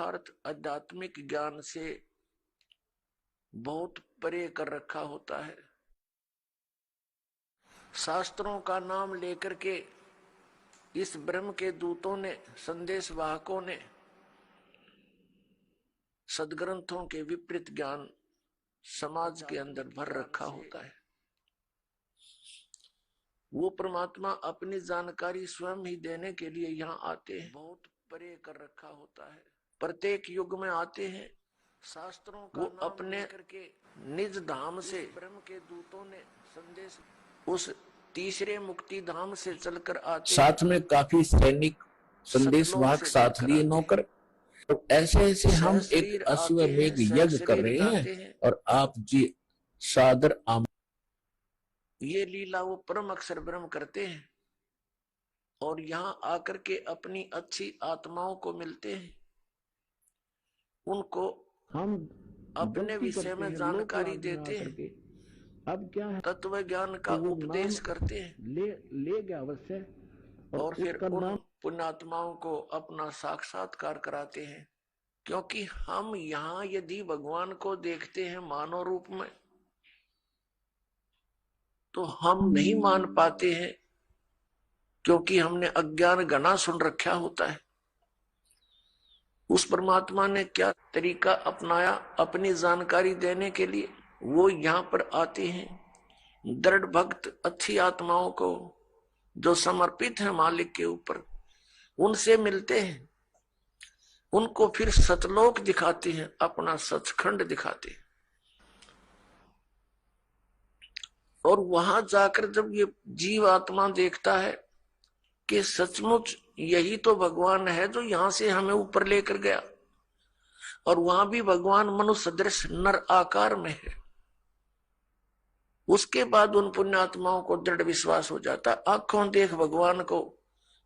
यथार्थ आध्यात्मिक ज्ञान से बहुत परे कर रखा होता है। शास्त्रों का नाम लेकर के इस ब्रह्म के दूतों ने, संदेश वाहकों ने सदग्रंथों के विपरीत ज्ञान समाज के अंदर भर रखा होता है। वो परमात्मा अपनी जानकारी स्वयं ही देने के लिए यहाँ आते हैं। बहुत परे कर रखा होता है। प्रत्येक युग में आते हैं। शास्त्रों का वो अपने करके निज धाम से ब्रह्म के दूतों ने संदेश उस तीसरे मुक्ति धाम से चलकर आते, साथ में काफी सैनिक संदेश वाहक साथ लिए नौकर। तो ऐसे ऐसे हम एक अश्वमेध यज्ञ कर रहे हैं और आप जी सादर आम ये लीला वो परम अक्षर ब्रह्म करते हैं और यहाँ आकर के अपनी अच्छी आत्माओं को मिलते हैं। उनको हम अपने विषय में जानकारी देते हैं। अब क्या है, तत्व ज्ञान का उपदेश करते हैं। ले गया अवश्य और फिर उन पुण्यात्माओं को अपना साक्षात्कार कराते हैं। क्योंकि हम यहाँ यदि भगवान को देखते हैं मानव रूप में तो हम नहीं मान पाते हैं, क्योंकि हमने अज्ञान घना सुन रखा होता है। उस परमात्मा ने क्या तरीका अपनाया अपनी जानकारी देने के लिए, वो यहाँ पर आते हैं। दृढ़ भक्त अच्छी आत्माओं को जो समर्पित है मालिक के ऊपर, उनसे मिलते हैं। उनको फिर सतलोक दिखाते हैं, अपना सचखंड दिखाते हैं। और वहां जाकर जब ये जीव आत्मा देखता है कि सचमुच यही तो भगवान है जो यहां से हमें ऊपर लेकर गया, और वहां भी भगवान मनुष्य सदृश नर आकार में है, उसके बाद उन पुण्यात्माओं को दृढ़ विश्वास हो जाता। आंखों देख भगवान को।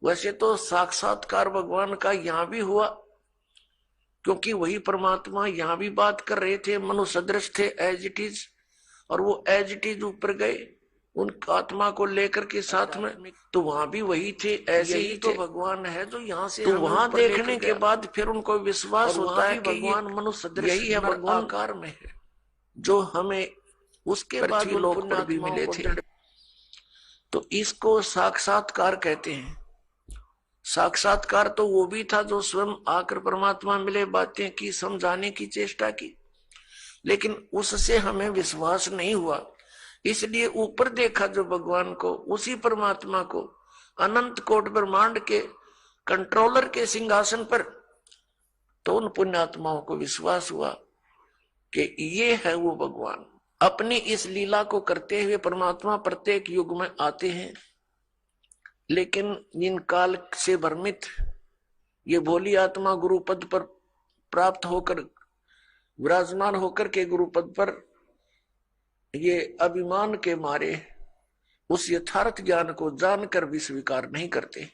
वैसे तो साक्षात्कार भगवान का यहां भी हुआ, क्योंकि वही परमात्मा यहां भी बात कर रहे थे, मनुष्य सदृश थे एज इट इज, और वो एज इट इज ऊपर गए उन आत्मा को लेकर के साथ में, तो वहां भी वही थे, ऐसे ही तो भगवान है जो यहाँ से। तो वहां देखने के बाद फिर उनको विश्वास होता है कि भगवान मनुष्य सदृश यही है, भगवान आकार में है जो हमें उसके बाद लोक पर भी मिले थे। तो इसको साक्षात्कार कहते हैं। साक्षात्कार तो वो भी था जो स्वयं आकर परमात्मा मिले, बातें की, समझाने की चेष्टा की, लेकिन उससे हमें विश्वास नहीं हुआ। इसलिए ऊपर देखा जो भगवान को, उसी परमात्मा को, अनंत कोट ब्रह्मांड के कंट्रोलर के सिंहासन पर, तो उन पुण्यात्माओं को विश्वास हुआ कि ये है वो भगवान। अपनी इस लीला को करते हुए परमात्मा प्रत्येक युग में आते हैं, लेकिन जिन काल से भ्रमित ये भोली आत्मा गुरुपद पर प्राप्त होकर विराजमान होकर के गुरुपद पर ये अभिमान के मारे उस यथार्थ ज्ञान को जानकर भी स्वीकार नहीं करते।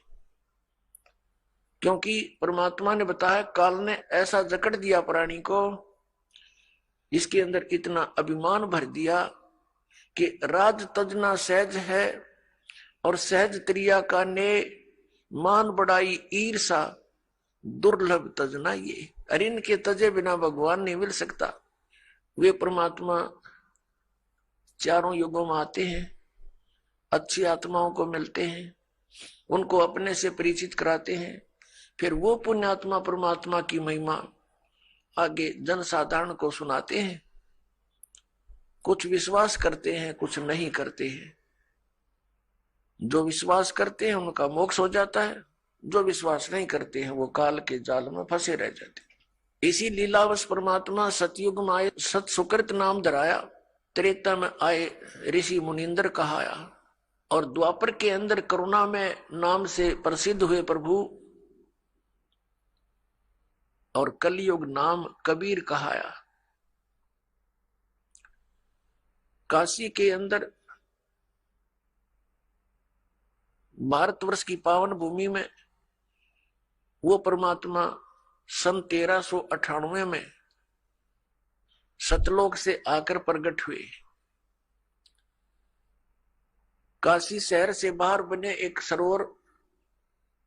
क्योंकि परमात्मा ने बताया, काल ने ऐसा जकड़ दिया प्राणी को, इसके अंदर इतना अभिमान भर दिया कि राज तजना सहज है और सहज त्रिया का ने मान बढ़ाई ईर्षा दुर्लभ तजना ये। अरे इनके तजे बिना भगवान नहीं मिल सकता। वे परमात्मा चारों युगों में आते हैं, अच्छी आत्माओं को मिलते हैं, उनको अपने से परिचित कराते हैं, फिर वो पुण्यात्मा परमात्मा की महिमा आगे जनसाधारण को सुनाते हैं। कुछ विश्वास करते हैं, कुछ नहीं करते हैं। जो विश्वास करते हैं उनका मोक्ष हो जाता है, जो विश्वास नहीं करते हैं वो काल के जाल में फंसे रह जाते हैं। इसी लीलावश परमात्मा सतयुग में आए, सत सुकृत नाम धराया, त्रेता में आए ऋषि मुनिंदर कहाया, और द्वापर के अंदर करुणा में नाम से प्रसिद्ध हुए प्रभु, और कलयुग नाम कबीर कहाया। काशी के अंदर भारतवर्ष की पावन भूमि में वो परमात्मा सन 1398 में सतलोक से आकर प्रकट हुए। काशी शहर से बाहर बने एक सरोवर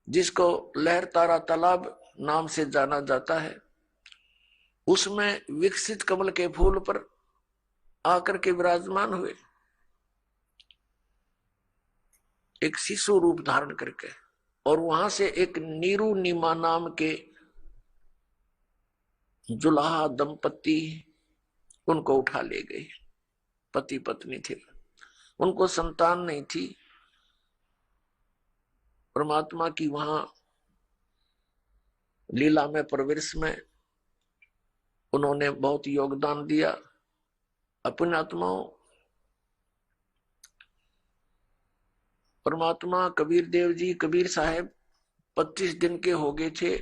जिसको लहर तारा तालाब नाम से जाना जाता है, उसमें विकसित कमल के फूल पर आकर के विराजमान हुए, एक शिशु रूप धारण करके, और वहां से एक नीरू नीमा नाम के जुलाहा दंपति उनको उठा ले गए। पति पत्नी थे, उनको संतान नहीं थी। परमात्मा की वहां लीला में प्रवेश में उन्होंने बहुत योगदान दिया। अपने आत्माओं, परमात्मा कबीर देव जी, कबीर साहब 25 दिन के हो गए थे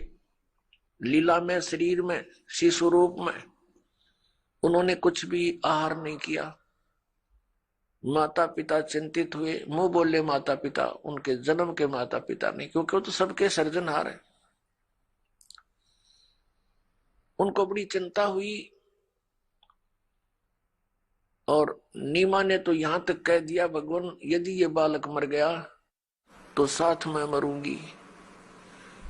लीला में, शरीर में, शिशु रूप में। उन्होंने कुछ भी आहार नहीं किया। माता पिता चिंतित हुए, मुंह बोले माता पिता, उनके जन्म के माता पिता नहीं, क्योंकि वो तो सबके सर्जनहार है। उनको बड़ी चिंता हुई और नीमा ने तो यहां तक कह दिया, भगवान यदि ये बालक मर गया तो साथ में मरूंगी।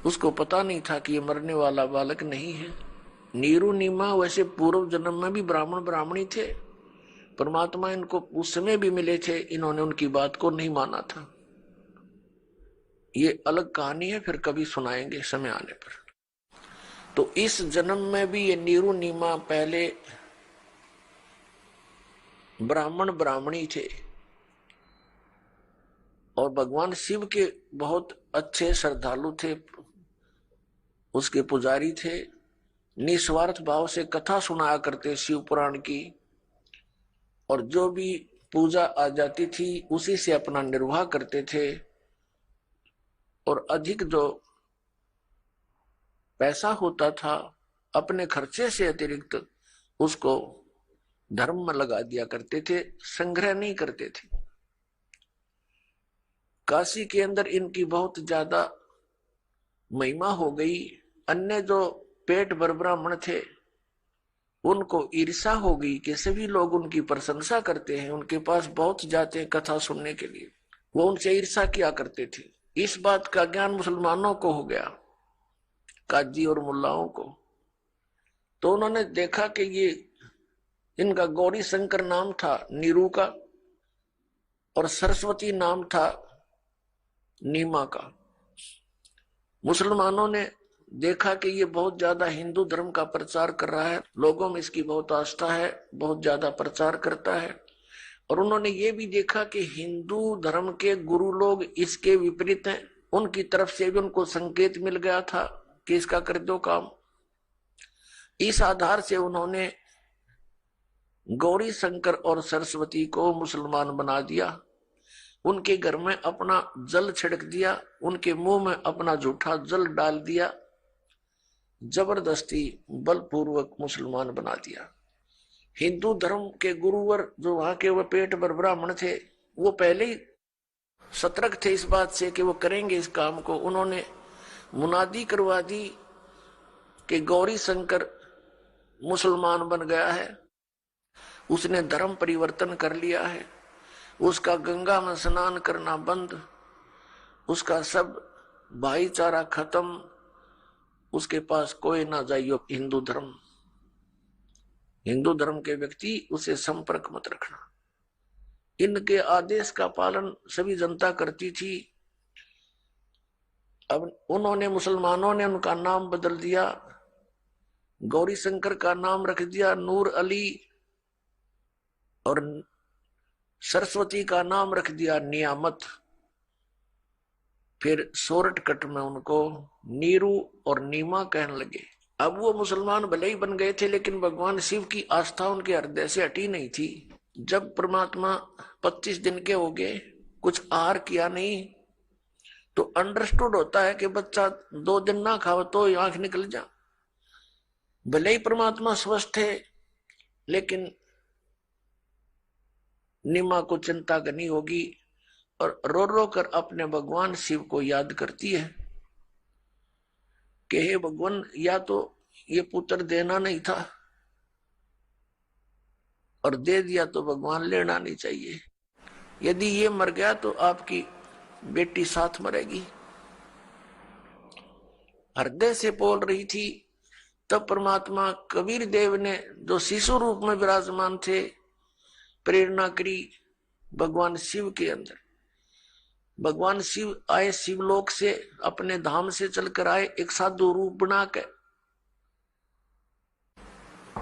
उसको पता नहीं था कि ये मरने वाला बालक नहीं है। नीरू नीमा वैसे पूर्व जन्म में भी ब्राह्मण ब्राह्मणी थे, परमात्मा इनको उस समय भी मिले थे, इन्होंने उनकी बात को नहीं माना था। ये अलग कहानी है, फिर कभी सुनाएंगे समय आने पर। तो इस जन्म में भी ये नीरू नीमा पहले ब्राह्मण ब्राह्मणी थे और भगवान शिव के बहुत अच्छे श्रद्धालु थे, उसके पुजारी थे। निस्वार्थ भाव से कथा सुनाया करते शिव पुराण की, और जो भी पूजा आ जाती थी उसी से अपना निर्वाह करते थे। और अधिक जो पैसा होता था अपने खर्चे से अतिरिक्त उसको धर्म में लगा दिया करते थे, संग्रह नहीं करते थे। काशी के अंदर इनकी बहुत ज्यादा महिमा हो गई। अन्य जो पेट भर ब्राह्मण थे उनको ईर्षा हो गई कि सभी लोग उनकी प्रशंसा करते हैं, उनके पास बहुत जाते हैं कथा सुनने के लिए, वो उनसे ईर्षा किया करते थे। इस बात का ज्ञान मुसलमानों को हो गया, काजी और मुल्लाओं को। तो उन्होंने देखा कि ये इनका गौरी शंकर नाम था नीरू का, और सरस्वती नाम था नीमा का। मुसलमानों ने देखा कि ये बहुत ज्यादा हिंदू धर्म का प्रचार कर रहा है, लोगों में इसकी बहुत आस्था है, बहुत ज्यादा प्रचार करता है। और उन्होंने ये भी देखा कि हिंदू धर्म के गुरु लोग इसके विपरीत हैं, उनकी तरफ से भी उनको संकेत मिल गया था कि इसका कर दो काम। इस आधार से उन्होंने गौरी शंकर और सरस्वती को मुसलमान बना दिया, उनके घर में अपना जल छिड़क दिया, उनके मुंह में अपना झूठा जल डाल दिया, जबरदस्ती बलपूर्वक मुसलमान बना दिया। हिंदू धर्म के गुरुवर जो वहां के वो पेट भर ब्राह्मण थे, वो पहले ही सतर्क थे इस बात से कि वो करेंगे इस काम को। उन्होंने मुनादी करवा दी कि गौरी शंकर मुसलमान बन गया है, उसने धर्म परिवर्तन कर लिया है, उसका गंगा में स्नान करना बंद, उसका सब भाईचारा खत्म, उसके पास कोई ना जाइयो हिंदू धर्म, हिंदू धर्म के व्यक्ति उसे संपर्क मत रखना। इनके आदेश का पालन सभी जनता करती थी। अब उन्होंने, मुसलमानों ने उनका नाम बदल दिया, गौरी शंकर का नाम रख दिया नूर अली, और सरस्वती का नाम रख दिया नियामत। फिर सोरठकट में उनको नीरू और नीमा कहने लगे। अब वो मुसलमान भले ही बन गए थे, लेकिन भगवान शिव की आस्था उनके हृदय से हटी नहीं थी। जब परमात्मा 25 दिन के हो गए, कुछ आहार किया नहीं, तो अंडरस्टूड होता है कि बच्चा 2 दिन ना खाओ तो आंख निकल जा। भले ही परमात्मा स्वस्थ है, लेकिन नीमा को चिंता करनी होगी और रो रो कर अपने भगवान शिव को याद करती है कि हे भगवान, या तो ये पुत्र देना नहीं था, और दे दिया तो भगवान लेना नहीं चाहिए। यदि ये मर गया तो आपकी बेटी साथ मरेगी। हृदय से बोल रही थी तब परमात्मा कबीर देव ने जो शिशु रूप में विराजमान थे प्रेरणा करी भगवान शिव के अंदर। भगवान शिव आए शिवलोक से, अपने धाम से चलकर आए एक साधु रूप बना के,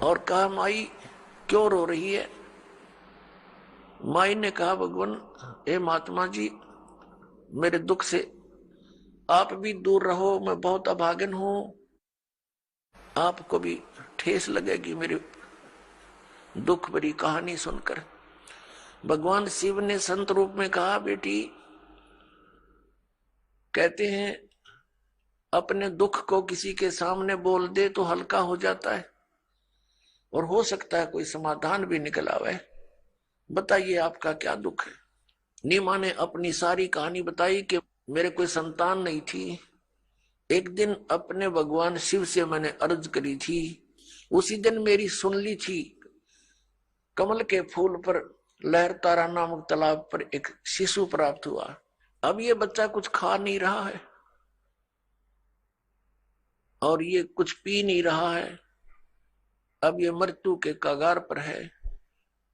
और कहा माई क्यों रो रही है। माई ने कहा भगवान हे महात्मा जी, मेरे दुख से आप भी दूर रहो, मैं बहुत अभागन हूं, आपको भी ठेस लगेगी मेरी दुख भरी कहानी सुनकर। भगवान शिव ने संत रूप में कहा बेटी, कहते हैं अपने दुख को किसी के सामने बोल दे तो हल्का हो जाता है और हो सकता है कोई समाधान भी निकल आवे। बताइए आपका क्या दुख है। नीमा ने अपनी सारी कहानी बताई कि मेरे कोई संतान नहीं थी। एक दिन अपने भगवान शिव से मैंने अर्ज करी थी, उसी दिन मेरी सुन ली थी। कमल के फूल पर लहरतारा नामक तालाब पर एक शिशु प्राप्त हुआ। अब ये बच्चा कुछ खा नहीं रहा है और ये कुछ पी नहीं रहा है। अब ये मृत्यु के कगार पर है।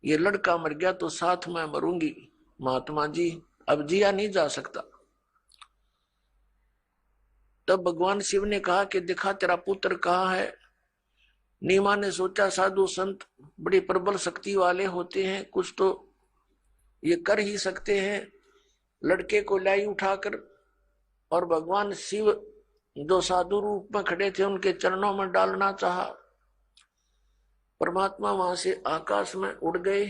ये लड़का मर गया तो साथ में मरूंगी महात्मा जी, अब जिया नहीं जा सकता। तब भगवान शिव ने कहा कि दिखा तेरा पुत्र कहाँ है। नीमा ने सोचा साधु संत बड़ी प्रबल शक्ति वाले होते हैं, कुछ तो ये कर ही सकते हैं। लड़के को लाई उठाकर और भगवान शिव जो साधु रूप में खड़े थे उनके चरणों में डालना चाहा। परमात्मा वहां से आकाश में उड़ गए।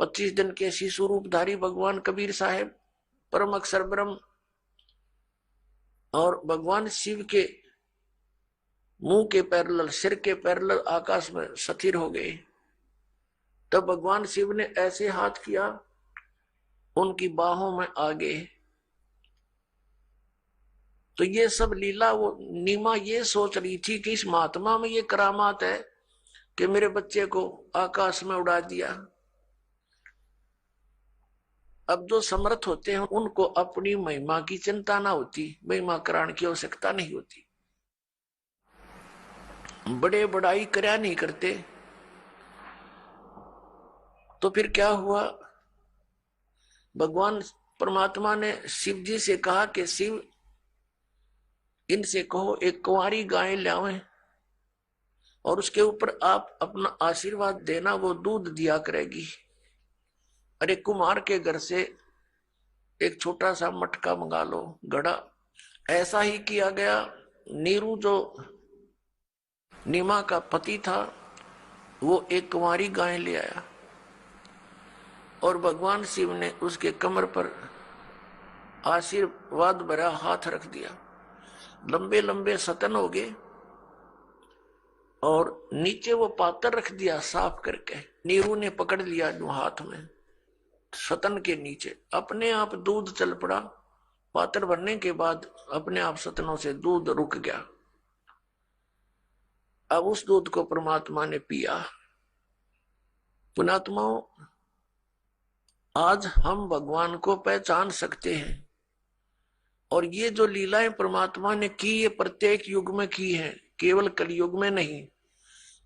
25 दिन के शिशु रूपधारी भगवान कबीर साहेब परम अक्षर ब्रह्म और भगवान शिव के मुंह के पैरेलल, सिर के पैरेलल आकाश में स्थिर हो गए। तब भगवान शिव ने ऐसे हाथ किया, उनकी बाहों में आ गए। तो ये सब लीला वो नीमा ये सोच रही थी कि इस महात्मा में ये करामात है कि मेरे बच्चे को आकाश में उड़ा दिया। अब जो समर्थ होते हैं उनको अपनी महिमा की चिंता ना होती, महिमा कराने की आवश्यकता नहीं होती। बड़े बड़ाई कर्या नहीं करते। तो फिर क्या हुआ, भगवान परमात्मा ने शिव जी से कहा कि शिव इनसे कहो एक कुंवारी गाय लावें और उसके ऊपर आप अपना आशीर्वाद देना, वो दूध दिया करेगी। अरे कुमार के घर से एक छोटा सा मटका मंगा लो, घड़ा। ऐसा ही किया गया। नीरू जो नीमा का पति था वो एक कुंवारी गाय ले आया और भगवान शिव ने उसके कमर पर आशीर्वाद भरा हाथ रख दिया। लंबे लंबे सतन हो गए और नीचे वो पात्र रख दिया साफ करके। नीरू ने पकड़ लिया जो हाथ में, सतन के नीचे अपने आप दूध चल पड़ा। पात्र भरने के बाद अपने आप सतनों से दूध रुक गया। अब उस दूध को परमात्मा ने पिया। पुणात्माओं, आज हम भगवान को पहचान सकते हैं और ये जो लीलाएं परमात्मा ने की ये प्रत्येक युग में की है, केवल कलयुग में नहीं।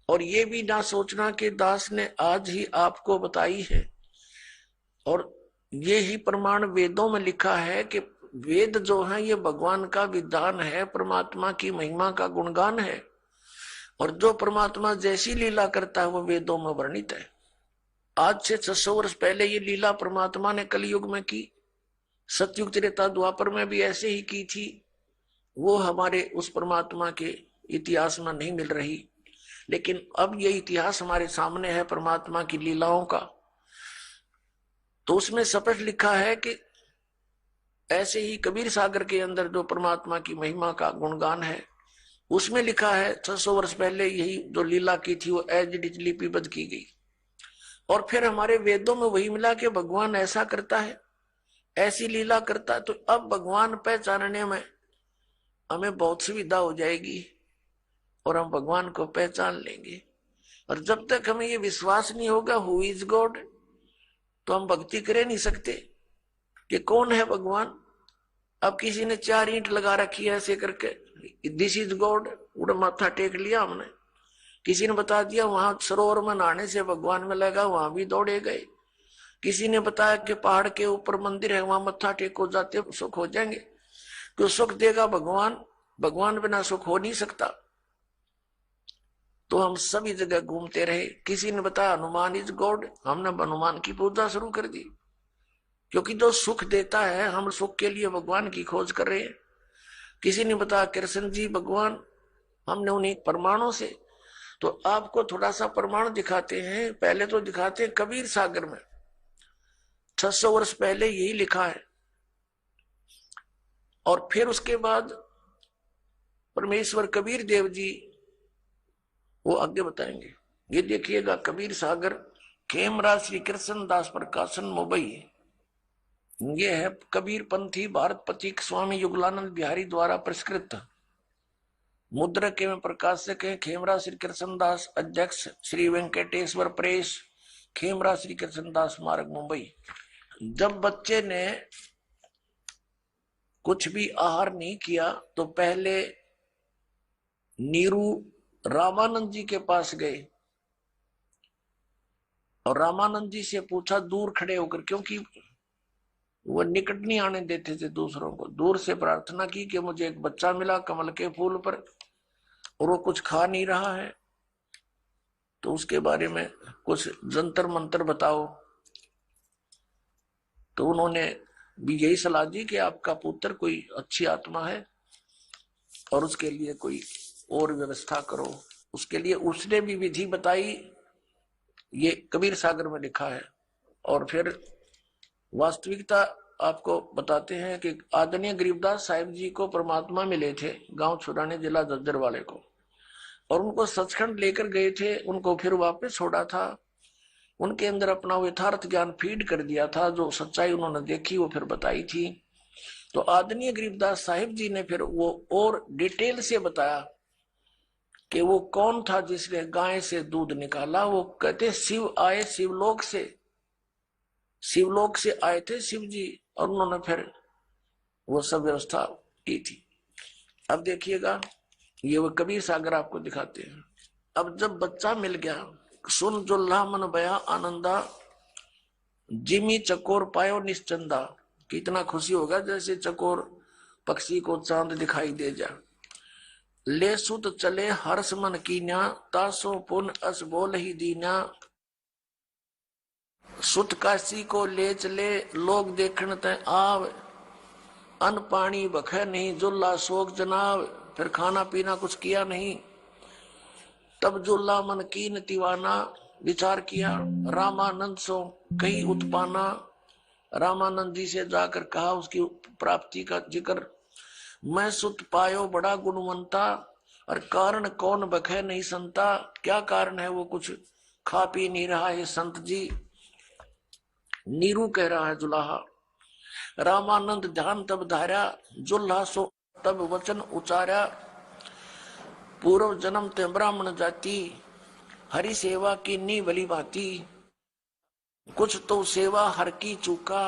और ये भी ना सोचना कि दास ने आज ही आपको बताई है। और ये ही प्रमाण वेदों में लिखा है कि वेद जो है ये भगवान का विधान है, परमात्मा की महिमा का गुणगान है। और जो परमात्मा जैसी लीला करता है वो वेदों में वर्णित है। आज से 600 वर्ष पहले ये लीला परमात्मा ने कलयुग में की। सतयुग त्रेता द्वापर में भी ऐसे ही की थी। वो हमारे उस परमात्मा के इतिहास में नहीं मिल रही, लेकिन अब ये इतिहास हमारे सामने है परमात्मा की लीलाओं का। तो उसमें स्पष्ट लिखा है कि ऐसे ही कबीर सागर के अंदर जो परमात्मा की महिमा का गुणगान है उसमें लिखा है 600 वर्ष पहले यही जो लीला की थी वो एज इट इज लिपिबद्ध की गई। और फिर हमारे वेदों में वही मिला कि भगवान ऐसा करता है, ऐसी लीला करता है। तो अब भगवान पहचानने में हमें बहुत सुविधा हो जाएगी और हम भगवान को पहचान लेंगे। और जब तक हमें ये विश्वास नहीं होगा हु इज गॉड, तो हम भक्ति कर नहीं सकते कि कौन है भगवान। अब किसी ने 4 ईंट लगा रखी है ऐसे करके, दिस इज गॉड, उड़ माथा टेक लिया हमने। किसी ने बता दिया वहां सरोवर में नहाने से भगवान मिलेगा, वहां भी दौड़े गए। किसी ने बताया कि पहाड़ के ऊपर मंदिर है, वहां मत्था टेको, जाते सुख हो जाएंगे। तो सुख देगा भगवान, भगवान बिना सुख हो नहीं सकता। तो हम सभी जगह घूमते रहे। किसी ने बताया हनुमान इज गॉड, हमने हनुमान की पूजा शुरू कर दी, क्योंकि जो सुख देता है, हम सुख के लिए भगवान की खोज कर रहे हैं। किसी ने बताया कृष्ण जी भगवान, हमने उन्हीं प्रमाणों से। तो आपको थोड़ा सा प्रमाण दिखाते हैं। पहले तो दिखाते हैं कबीर सागर में 600 वर्ष पहले यही लिखा है, और फिर उसके बाद परमेश्वर कबीर देव जी वो आगे बताएंगे। ये देखिएगा कबीर सागर, खेमराज श्री कृष्ण दास प्रकाशन मुंबई। ये है कबीर पंथी भारत प्रतीक स्वामी युगलानंद बिहारी द्वारा पुरस्कृत। मुद्रक एवं प्रकाशक है खेमराज श्री कृष्ण दास, अध्यक्ष श्री वेंकटेश्वर प्रेस, खेमराज श्री कृष्ण दास मार्ग मुंबई। जब बच्चे ने कुछ भी आहार नहीं किया तो पहले नीरू रामानंद जी के पास गए और रामानंद जी से पूछा दूर खड़े होकर, क्योंकि वो निकट नहीं आने देते थे दूसरों को। दूर से प्रार्थना की कि मुझे एक बच्चा मिला कमल के फूल पर और वो कुछ खा नहीं रहा है, तो उसके बारे में कुछ जंतर मंत्र बताओ। तो उन्होंने भी यही सलाह दी कि आपका पुत्र कोई अच्छी आत्मा है और उसके लिए कोई और व्यवस्था करो। उसके लिए उसने भी विधि बताई, ये कबीर सागर में लिखा है। और फिर वास्तविकता आपको बताते हैं कि आदरणीय गरीबदास साहिब जी को परमात्मा मिले थे गांव छुड़ाने जिला झज्जर वाले को, और उनको सचखंड लेकर गए थे। उनको फिर वापस छोड़ा था, उनके अंदर अपना वो यथार्थ ज्ञान फीड कर दिया था। जो सच्चाई उन्होंने देखी वो फिर बताई थी। तो आदरणीय गरीबदास साहिब जी ने फिर वो और डिटेल से बताया कि वो कौन था जिसने गाय से दूध निकाला। वो कहते शिव आए शिवलोक से, शिवलोक से आए थे शिव जी, और उन्होंने फिर वो सब व्यवस्था की थी। अब देखिएगा ये वो कबीर सागर आपको दिखाते हैं। अब जब बच्चा मिल गया, सुन जुल्ला मन बया आनंदा, जिमी चकोर पायो निश्चंदा। कितना खुशी होगा जैसे चकोर पक्षी को चांद दिखाई दे जा। ले सुत चले हर्ष मन कीन्या, तासो पुन अस बोल ही दीन्या। सुत काशी को ले चले लोग देखण तय आव, अन्न पानी बखे नहीं जुल्ला शोक जनाव। फिर खाना पीना कुछ किया नहीं। तब जुल्ला मन कीन दीवाना, विचार किया रामानंद सो कहीं उत्पाना। रामानंद जी से जाकर कहा उसकी प्राप्ति का जिक्र। मैं सुत पायो बड़ा गुणवंता, और कारण कौन बखे नहीं संता। क्या कारण है, वो कुछ खा पी नहीं रहा है संत जी। नीरू कह रहा है जुलाहा। रामानंद ध्यान तब धारा, जुल्हा सो तब वचन उचारा। पूर्व जन्म ते ब्राह्मण जाति, हरि सेवा की नी भली भांति। कुछ तो सेवा हर की चूका,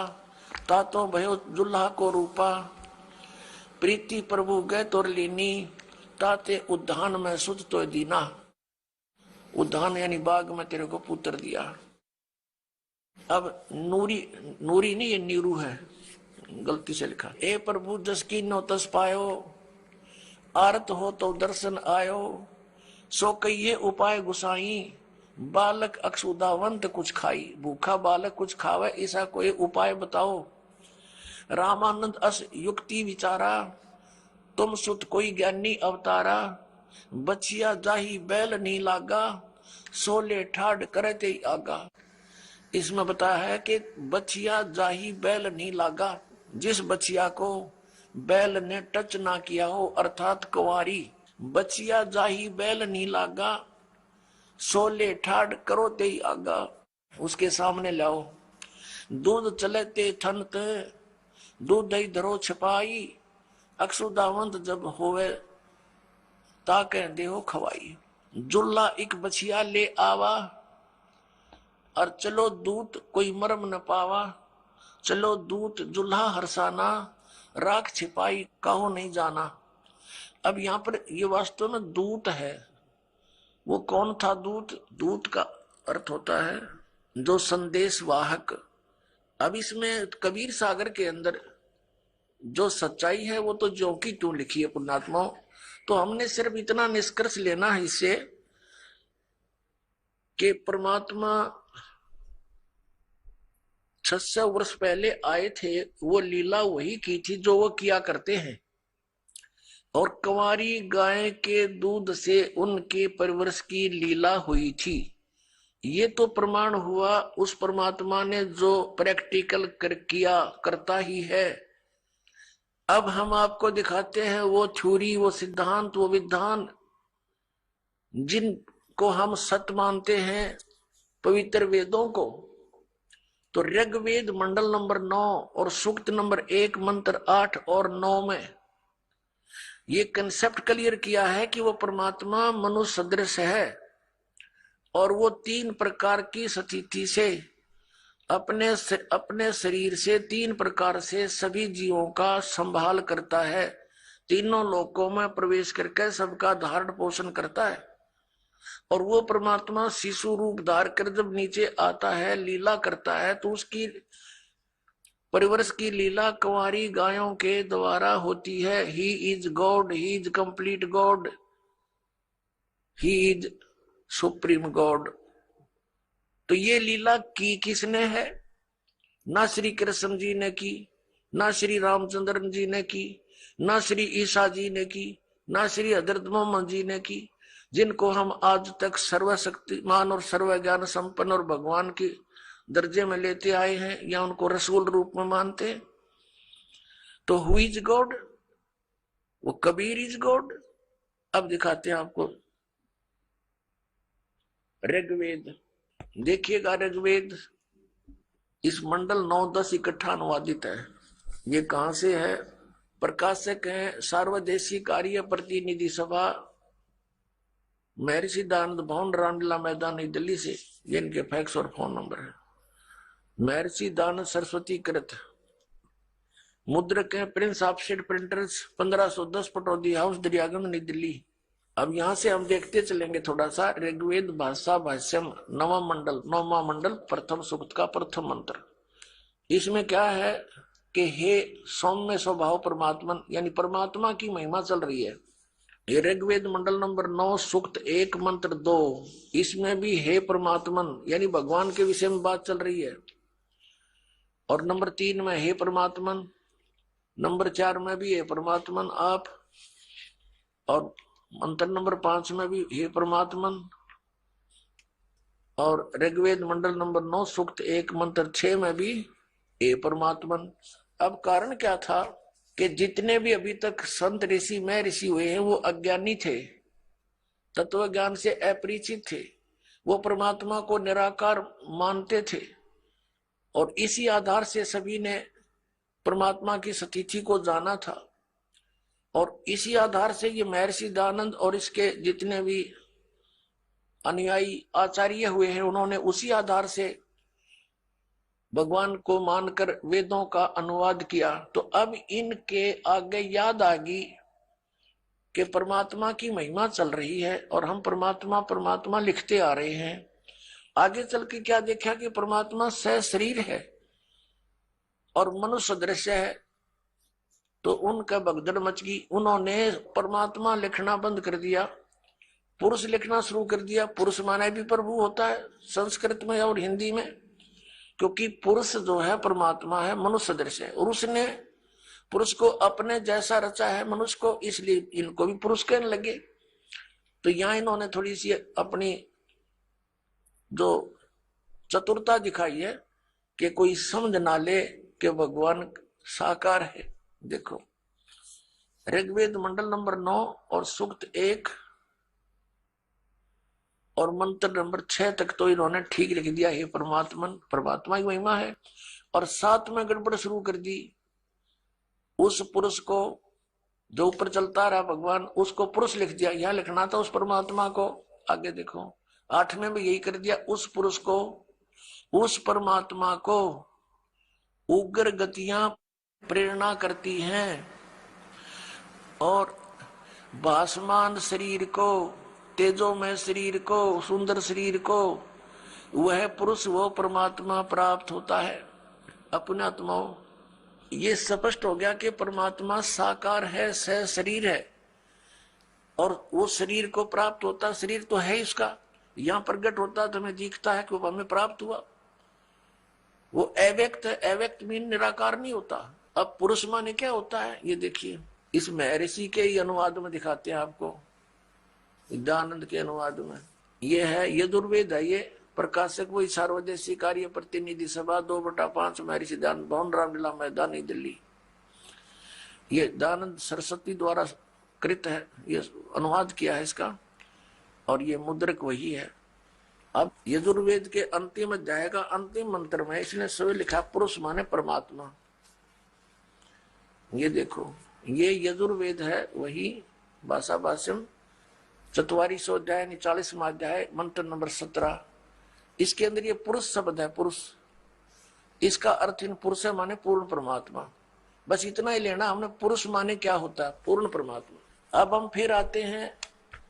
तातो भयो जुल्हा को रूपा। प्रीति प्रभु गए तोर लीनी, ताते उद्यान में सुध तो दीना। उद्यान यानी बाग में तेरे को पुत्र दिया। अब नूरी, नूरी नहीं ये नीरू है, गलती से लिखा। ए प्रभु जस की नो तस पायो, आरत हो तो दर्शन आयो। सो कहिए उपाय गुसाई, बालक अक्षुदावंत कुछ खाई। भूखा बालक कुछ खावे, ऐसा कोई उपाय बताओ। रामानंद अस युक्ति विचारा, तुम सुत कोई ज्ञानी अवतारा। बचिया जाही बैल नहीं लागा, सोले ठाड करते आगा। इसमें बताया है कि बचिया जाही बैल नहीं लागा, जिस बचिया को बैल ने टच ना किया हो, अर्थात कुंवारी। बचिया जाही बैल नहीं लागा, सोले ठाड करो ते आगा। उसके सामने लाओ। दूध चले ते थन ते, दूध दही धरो छपाई। अक्षुदावंत जब होवे, ताके देहो खवाई। जुल्ला एक बछिया ले आवा, और चलो दूत कोई मरम न पावा। चलो दूत जुल्हा हरसाना, राख छिपाई कहो नहीं जाना। अब यहाँ पर ये वास्तव में दूत है। वो कौन था दूत? दूत का अर्थ होता है जो संदेश वाहक। अब इसमें कबीर सागर के अंदर जो सच्चाई है वो तो ज्यों की त्यों लिखी है पुण्यात्माओं। तो हमने सिर्फ इतना निष्कर्ष लेना है इससे कि परमात्मा 600 वर्ष पहले आए थे, वो लीला वही की थी जो वो किया करते हैं। और कंवारी गाय के दूध से उनके परवरिश की लीला हुई थी। ये तो प्रमाण हुआ उस परमात्मा ने जो प्रैक्टिकल किया करता ही है। अब हम आपको दिखाते हैं वो थ्योरी, वो सिद्धांत, वो विधान जिनको हम सत्य मानते हैं, पवित्र वेदों को। तो ऋग्वेद मंडल नंबर 9 और सूक्त नंबर 1 मंत्र 8 और 9 में ये कंसेप्ट क्लियर किया है कि वो परमात्मा मनुष्य सदृश है और वो 3 प्रकार की स्थिति से अपने शरीर से 3 प्रकार से सभी जीवों का संभाल करता है, तीनों लोकों में प्रवेश करके सबका धारण पोषण करता है। और वो परमात्मा शिशु रूप धार कर जब नीचे आता है, लीला करता है, तो उसकी परिवर्ष की लीला कुंवारी गायों के द्वारा होती है। He is God, he is complete God, he is supreme God. तो ये लीला की किसने है? ना श्री कृष्ण जी ने की, ना श्री रामचंद्र जी ने की, ना श्री ईसा जी ने की, ना श्री हजरत मोहम्मद जी ने की, जिनको हम आज तक सर्वशक्तिमान और सर्वज्ञान संपन्न और भगवान के दर्जे में लेते आए हैं या उनको रसूल रूप में मानते हैं। तो हु इज गॉड? वो कबीर इज गॉड। अब दिखाते हैं आपको ऋग्वेद। देखिएगा ऋग्वेद इस मंडल 9-10 इकट्ठा अनुवादित है। ये कहां से है? प्रकाशक है सार्वदेशीय कार्य प्रतिनिधि सभा, महर्षि दयानंद भवन, रामलीला मैदान, नई दिल्ली से। ये इनके फैक्स और फोन नंबर है। महर्षि दयानंद सरस्वती कृत, मुद्रक है Prince offset printers, 1510 Pataudi house, Daryaganj, नई दिल्ली। अब यहां से हम देखते चलेंगे थोड़ा सा। ऋग्वेद भाषा भाष्यम नौवां मंडल प्रथम सूक्त का प्रथम मंत्र। इसमें क्या है कि हे सौम्य स्वभाव परमात्मन, यानी परमात्मा की महिमा चल रही है। ये ऋग्वेद मंडल नंबर 9 सूक्त 1 मंत्र 2, इसमें भी हे परमात्मन यानी भगवान के विषय में बात चल रही है। और नंबर 3 में हे परमात्मन, नंबर 4 में भी हे परमात्मन आप, और मंत्र नंबर 5 में भी हे परमात्मन, और ऋग्वेद मंडल नंबर 9 सूक्त 1 मंत्र 6 में भी हे परमात्मन। अब कारण क्या था कि जितने भी अभी तक संत ऋषि में ऋषि हुए हैं वो अज्ञानी थे, तत्व ज्ञान से अपरिचित थे, वो परमात्मा को निराकार मानते थे। और इसी आधार से सभी ने परमात्मा की स्थिति को जाना था। और इसी आधार से ये महर्षि दयानंद और इसके जितने भी अनुयायी आचार्य हुए हैं, उन्होंने उसी आधार से भगवान को मानकर वेदों का अनुवाद किया। तो अब इनके आगे याद आ गई कि परमात्मा की महिमा चल रही है और हम परमात्मा परमात्मा लिखते आ रहे हैं। आगे चल के क्या देखा कि परमात्मा सशरीर है और मनुष्य दृश्य है। तो उनका भगदड़ मच गई। उन्होंने परमात्मा लिखना बंद कर दिया, पुरुष लिखना शुरू कर दिया। पुरुष माने भी प्रभु होता है संस्कृत में और हिंदी में, क्योंकि पुरुष जो है परमात्मा है, मनुष्य दृश्य है, और उसने पुरुष को अपने जैसा रचा है मनुष्य को, इसलिए इनको भी पुरुष कहने लगे। तो यहां इन्होंने थोड़ी सी अपनी जो चतुरता दिखाई है कि कोई समझ ना ले कि भगवान साकार है। देखो ऋग्वेद मंडल नंबर 9 और सूक्त 1 और मंत्र नंबर 6 तक तो इन्होंने ठीक लिख दिया, हे परमात्मन, परमात्मा की महिमा है। और 7 में गड़बड़ शुरू कर दी। उस पुरुष को जो ऊपर चलता रहा भगवान, उसको पुरुष लिख दिया, यहां लिखना था उस परमात्मा को। आगे देखो 8 में भी यही कर दिया, उस पुरुष को, उस परमात्मा को उग्र गतियां प्रेरणा करती हैं और भासमान शरीर को, तेजोमय शरीर को, सुंदर शरीर को वह पुरुष, वो परमात्मा प्राप्त होता है अपने आत्माओं। ये स्पष्ट हो गया कि परमात्मा साकार है, सह शरीर है, और वो शरीर को प्राप्त होता, शरीर तो है इसका, यहां प्रकट होता तो हमें दिखता है कि वो हमें प्राप्त हुआ। वो अव्यक्त है, अव्यक्त मीन निराकार नहीं होता। अब पुरुष माने क्या होता है, ये देखिए इस महर्षि के ही अनुवाद में दिखाते हैं आपको, विद्यानंद के अनुवाद में। ये है यजुर्वेद है, ये प्रकाशक वही सार्वदेशी कार्य प्रतिनिधि सभा 2/5 महर्षि दयानंद भवन रामलीला मैदान नई दिल्ली। ये दयानंद सरस्वती द्वारा कृत है, ये अनुवाद किया है इसका, और ये मुद्रक वही है। अब यजुर्वेद के अंतिम अध्याय का अंतिम मंत्र में इसने स्वयं लिखा पुरुष माने परमात्मा। ये देखो, ये यजुर्वेद है वही, भाषा भाष्यम 4400 अध्याय 40वां अध्याय मंत्र नंबर 17। इसके अंदर ये पुरुष शब्द है, पुरुष, इसका अर्थ इन पुरुष माने पूर्ण परमात्मा। बस इतना ही लेना हमने, पुरुष माने क्या होता है, पूर्ण परमात्मा। अब हम फिर आते हैं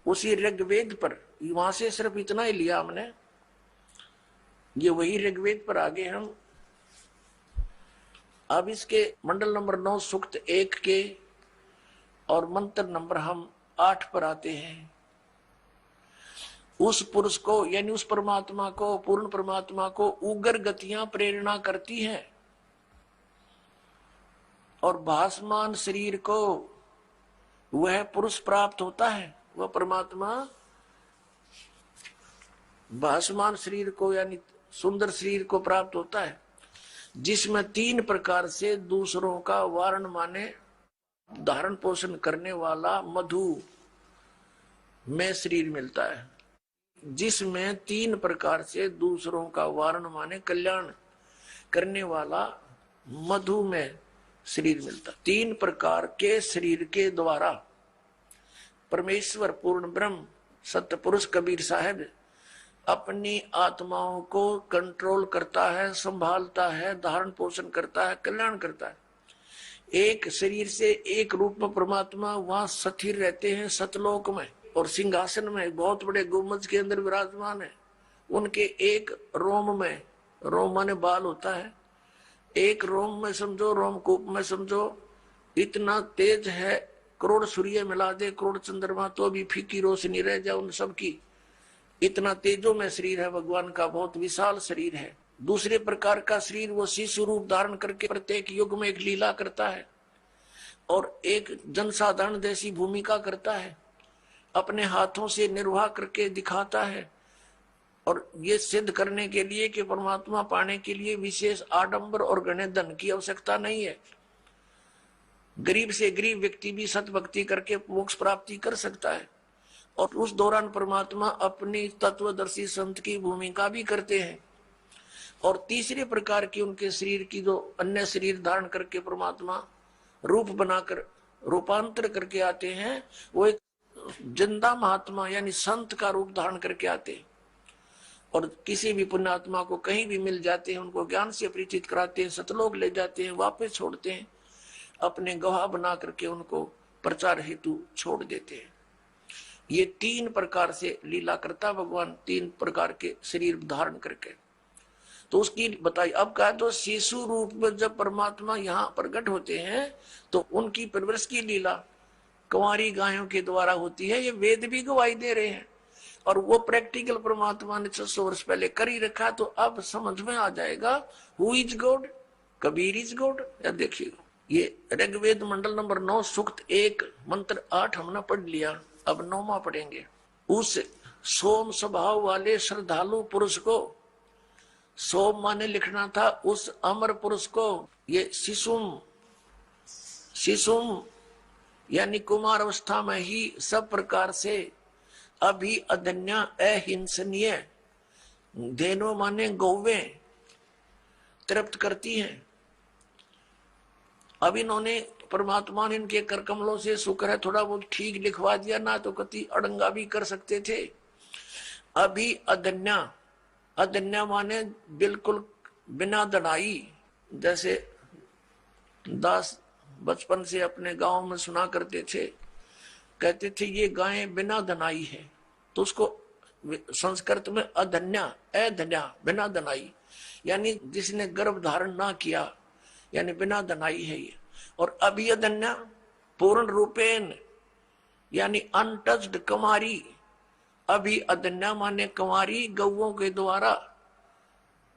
उसी ऋग्वेद पर, वहां से सिर्फ इतना ही लिया हमने, ये वही ऋग्वेद पर आगे हम। अब इसके मंडल नंबर 9 सूक्त 1 के और मंत्र नंबर हम 8 पर आते हैं। उस पुरुष को यानी उस परमात्मा को, पूर्ण परमात्मा को उग्र गतियां प्रेरणा करती हैं, और भासमान शरीर को वह पुरुष प्राप्त होता है। वह परमात्मा भासमान शरीर को यानी सुंदर शरीर को प्राप्त होता है, जिसमें 3 प्रकार से दूसरों का वारण माने धारण पोषण करने वाला मधु में शरीर मिलता है, जिसमें 3 प्रकार से दूसरों का वारण माने कल्याण करने वाला मधु में शरीर मिलता। 3 प्रकार के शरीर के द्वारा परमेश्वर पूर्ण ब्रह्म सत्य पुरुष कबीर साहब अपनी आत्माओं को कंट्रोल करता है, संभालता है, धारण पोषण करता है, कल्याण करता है। एक शरीर से एक रूप में परमात्मा वहां स्थिर रहते हैं सतलोक में, और सिंहासन में बहुत बड़े गुम्बद के अंदर विराजमान है। उनके एक रोम में, रोम माने बाल होता है, एक रोम में समझो, रोमकूप में समझो, इतना तेज है, करोड़ सूर्य मिला दे, करोड़ चंद्रमा तो भी फीकी रोशनी रह जाए उन सब की, इतना तेजों में शरीर है भगवान का, बहुत विशाल शरीर है। दूसरे प्रकार का शरीर वो शिशु रूप धारण करके प्रत्येक युग में एक लीला करता है, और एक जनसाधारण जैसी भूमिका करता है, अपने हाथों से निर्वाह करके दिखाता है, और ये सिद्ध करने के लिए कि परमात्मा पाने के लिए विशेष आडंबर और घने धन की आवश्यकता नहीं है। गरीब से गरीब व्यक्ति भी सत भक्ति करके मोक्ष प्राप्ति कर सकता है, और उस दौरान परमात्मा अपनी तत्वदर्शी संत की भूमिका भी करते हैं। और तीसरे प्रकार की उनके शरीर की जो अन्य शरीर धारण करके परमात्मा रूप बनाकर रूपांतर करके आते हैं, वो एक जिंदा महात्मा यानी संत का रूप धारण करके आते हैं, और किसी भी पुण्यात्मा को कहीं भी मिल जाते हैं, उनको ज्ञान से परिचित कराते हैं, सतलोक ले जाते हैं, वापस छोड़ते हैं, अपने गवाह बना करके उनको प्रचार हेतु छोड़ देते हैं। ये 3 प्रकार से लीला करता भगवान, 3 प्रकार के शरीर धारण करके। तो उसकी बताई। अब कहा तो शिशु रूप में जब परमात्मा यहाँ प्रकट होते हैं तो उनकी परवरिश की लीला कुंवारी गायों के द्वारा होती है। ये वेद भी गवाही दे रहे हैं, और वो प्रैक्टिकल परमात्मा ने 600 वर्ष पहले कर ही रखा। तो अब समझ में आ जाएगा who is God, Kabir is God. या देखिए, ये ऋग्वेद मंडल नंबर 9 सूक्त 1 मंत्र 8 हमने पढ़ लिया, अब 9वां पढ़ेंगे। उस सोम स्वभाव वाले श्रद्धालु पुरुष को, सोम माने लिखना था उस अमर पुरुष को, ये शिशुम, शिशुम यानी कुमार अवस्था में ही सब प्रकार से अभी अदन्य अहिंसनीय, धेनु माने गौवे तृप्त करती हैं। अब इन्होंने परमात्मा ने इनके कर कमलों से शुक्र है थोड़ा बहुत ठीक लिखवा दिया, ना तो कति अड़ंगा भी कर सकते थे। अभी अदन्या, अदन्या माने बिल्कुल बिना दड़ाई, जैसे दास बचपन से अपने गांव में सुना करते थे, कहते थे ये गाय बिना धनाई है, तो उसको संस्कृत में अधन्या, अधन्या, बिना धनाई, यानी जिसने गर्भ धारण ना किया, यानी बिना धनाई है ये। और अभियधन्या पूर्ण रूपेण, यानी अनटच्ड कुमारी। अभी अधन्या माने कुंवारी गौओं के द्वारा,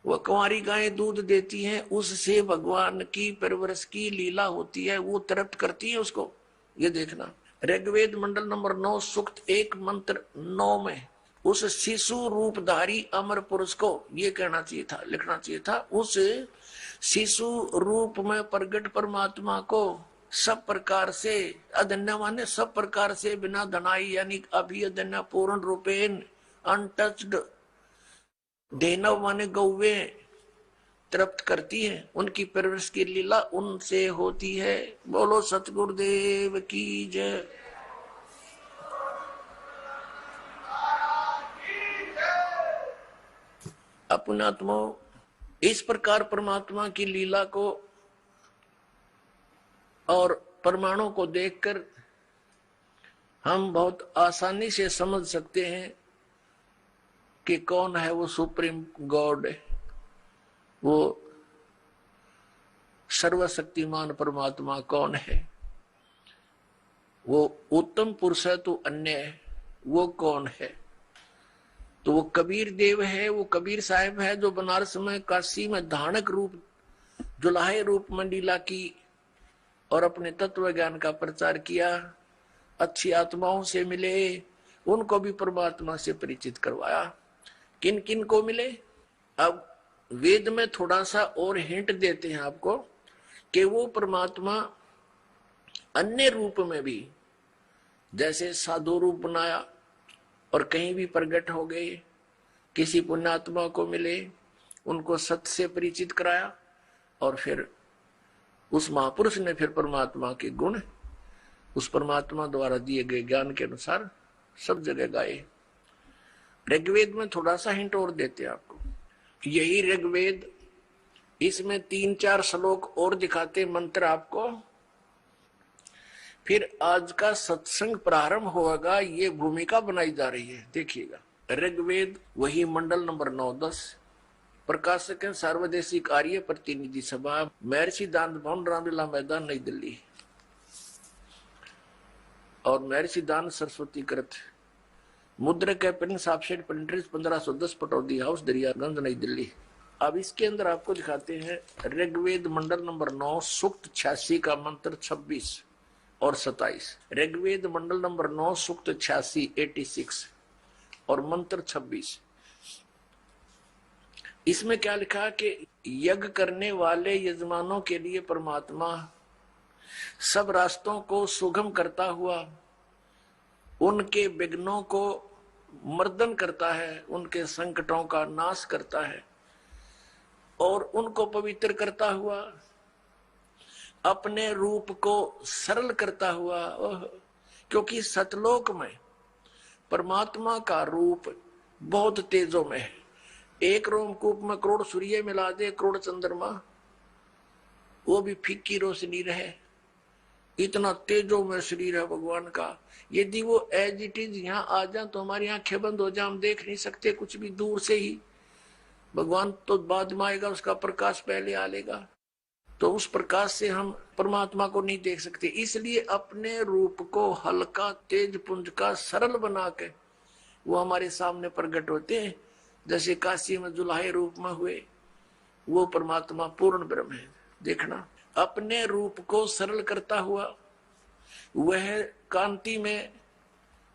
वह कुंवारी गायें दूध देती हैं, उससे भगवान की परवरिश की लीला होती है, वो तृप्त करती है उसको। ये देखना ऋग्वेद मंडल नंबर 9 सूक्त 1 मंत्र 9 में उस शिशु रूपधारी अमर पुरुष को ये कहना चाहिए था, लिखना चाहिए था, उस शिशु रूप में प्रगट परमात्मा को सब प्रकार से, अधन्या माने सब प्रकार से बिना धनाई, यानी अभी अधन्या पूर्ण रूपेण अनटच्ड, धेनव माने गौवे तृप्त करती है, उनकी परवरिश की लीला उनसे होती है। बोलो सतगुरुदेव की जय। अपनात्मा इस प्रकार परमात्मा की लीला को और परमाणु को देखकर हम बहुत आसानी से समझ सकते हैं कि कौन है वो सुप्रीम गॉड, वो सर्वशक्तिमान परमात्मा कौन है, वो उत्तम पुरुष है तो अन्य है, वो कौन है। तो वो कबीर देव है, वो कबीर साहब है जो बनारस में काशी में धानक रूप, जुलाहे रूप में लीला की और अपने तत्व ज्ञान का प्रचार किया, अच्छी आत्माओं से मिले, उनको भी परमात्मा से परिचित करवाया। किन किन को मिले, अब वेद में थोड़ा सा और हिंट देते हैं आपको कि वो परमात्मा अन्य रूप में भी, जैसे साधु रूप बनाया और कहीं भी प्रकट हो गए, किसी पुण्यात्मा को मिले, उनको सत्य से परिचित कराया, और फिर उस महापुरुष ने फिर परमात्मा के गुण उस परमात्मा द्वारा दिए गए ज्ञान के अनुसार सब जगह गाए। ऋग्वेद में थोड़ा सा हिंट और देते हैं आपको, यही ऋग्वेद, इसमें 3-4 श्लोक और दिखाते मंत्र आपको, फिर आज का सत्संग प्रारंभ होगा। ये भूमिका बनाई जा रही है, देखिएगा। ऋग्वेद वही मंडल नंबर 9-10, प्रकाशक है सर्वदेशिक आर्य प्रतिनिधि सभा, महर्षि दान भवन, रामलीला मैदान, नई दिल्ली, और महर्षि दान सरस्वती कृत, मुद्रक है Prince offset printers 1510 Pataudi house Daryaganj नई दिल्ली। अब इसके अंदर आपको दिखाते हैं ऋग्वेद मंडल नंबर 9 सूक्त 86 का मंत्र 26 और 27। ऋग्वेद मंडल नंबर 9 सूक्त 86 86 और मंत्र 26। इसमें क्या लिखा कि यज्ञ करने वाले यजमानों के लिए परमात्मा सब रास्तों को सुगम करता हुआ उनके विघ्नों को मर्दन करता है, उनके संकटों का नाश करता है, और उनको पवित्र करता हुआ अपने रूप को सरल करता हुआ, क्योंकि सतलोक में परमात्मा का रूप बहुत तेजों में है। एक रोमकूप में करोड़ सूर्य मिला दे, करोड़ चंद्रमा, वो भी फीकी रोशनी रहे, इतना तेजों में शरीर है भगवान का। यदि वो एज इट इज यहाँ आ जाए तो हमारी आंखें बंद हो जाए, हम देख नहीं सकते कुछ भी, दूर से ही। भगवान तो बाद में आएगा, उसका प्रकाश पहले आ लेगा, तो उस प्रकाश से हम परमात्मा को नहीं देख सकते। इसलिए अपने रूप को हल्का तेज पुंज का सरल बना के वो हमारे सामने प्रकट होते हैं। जैसे काशी में जुलाहे रूप में हुए, वो परमात्मा पूर्ण ब्रह्म है। देखना, अपने रूप को सरल करता हुआ वह कांति में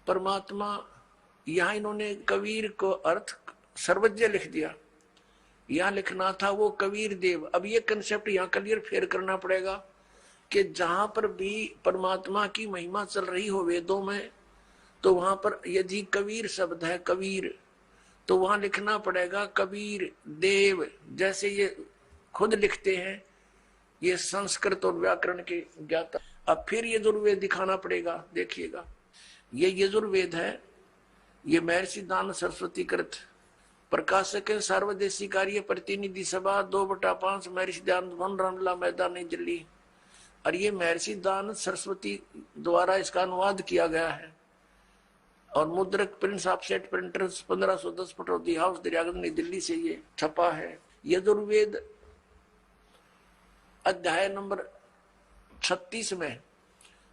परमात्मा, यहाँ इन्होंने कबीर को अर्थ सर्वज्ञ लिख दिया, यहाँ लिखना था वो कबीर देव। अब ये कंसेप्ट यहाँ क्लियर फेर करना पड़ेगा कि जहां पर भी परमात्मा की महिमा चल रही हो वेदों में, तो वहां पर यदि कबीर शब्द है, कबीर, तो वहां लिखना पड़ेगा कबीर देव। जैसे ये खुद लिखते हैं, ये संस्कृत और व्याकरण के ज्ञाता। अब फिर यजुर्वेद दिखाना पड़ेगा, देखिएगा, ये यजुर्वेद है, ये महर्षि दान सरस्वती कृत, प्रकाशक है सर्वदेशी कार्य प्रतिनिधि सभा 2/5 महर्षि दान भवन रामलीला मैदान नई दिल्ली। और ये महर्षि दानंद सरस्वती द्वारा इसका अनुवाद किया गया है और मुद्रक Prince offset printers 1510 Pataudi house Daryaganj नई दिल्ली से ये छपा है। यजुर्वेद अध्याय नंबर 36 में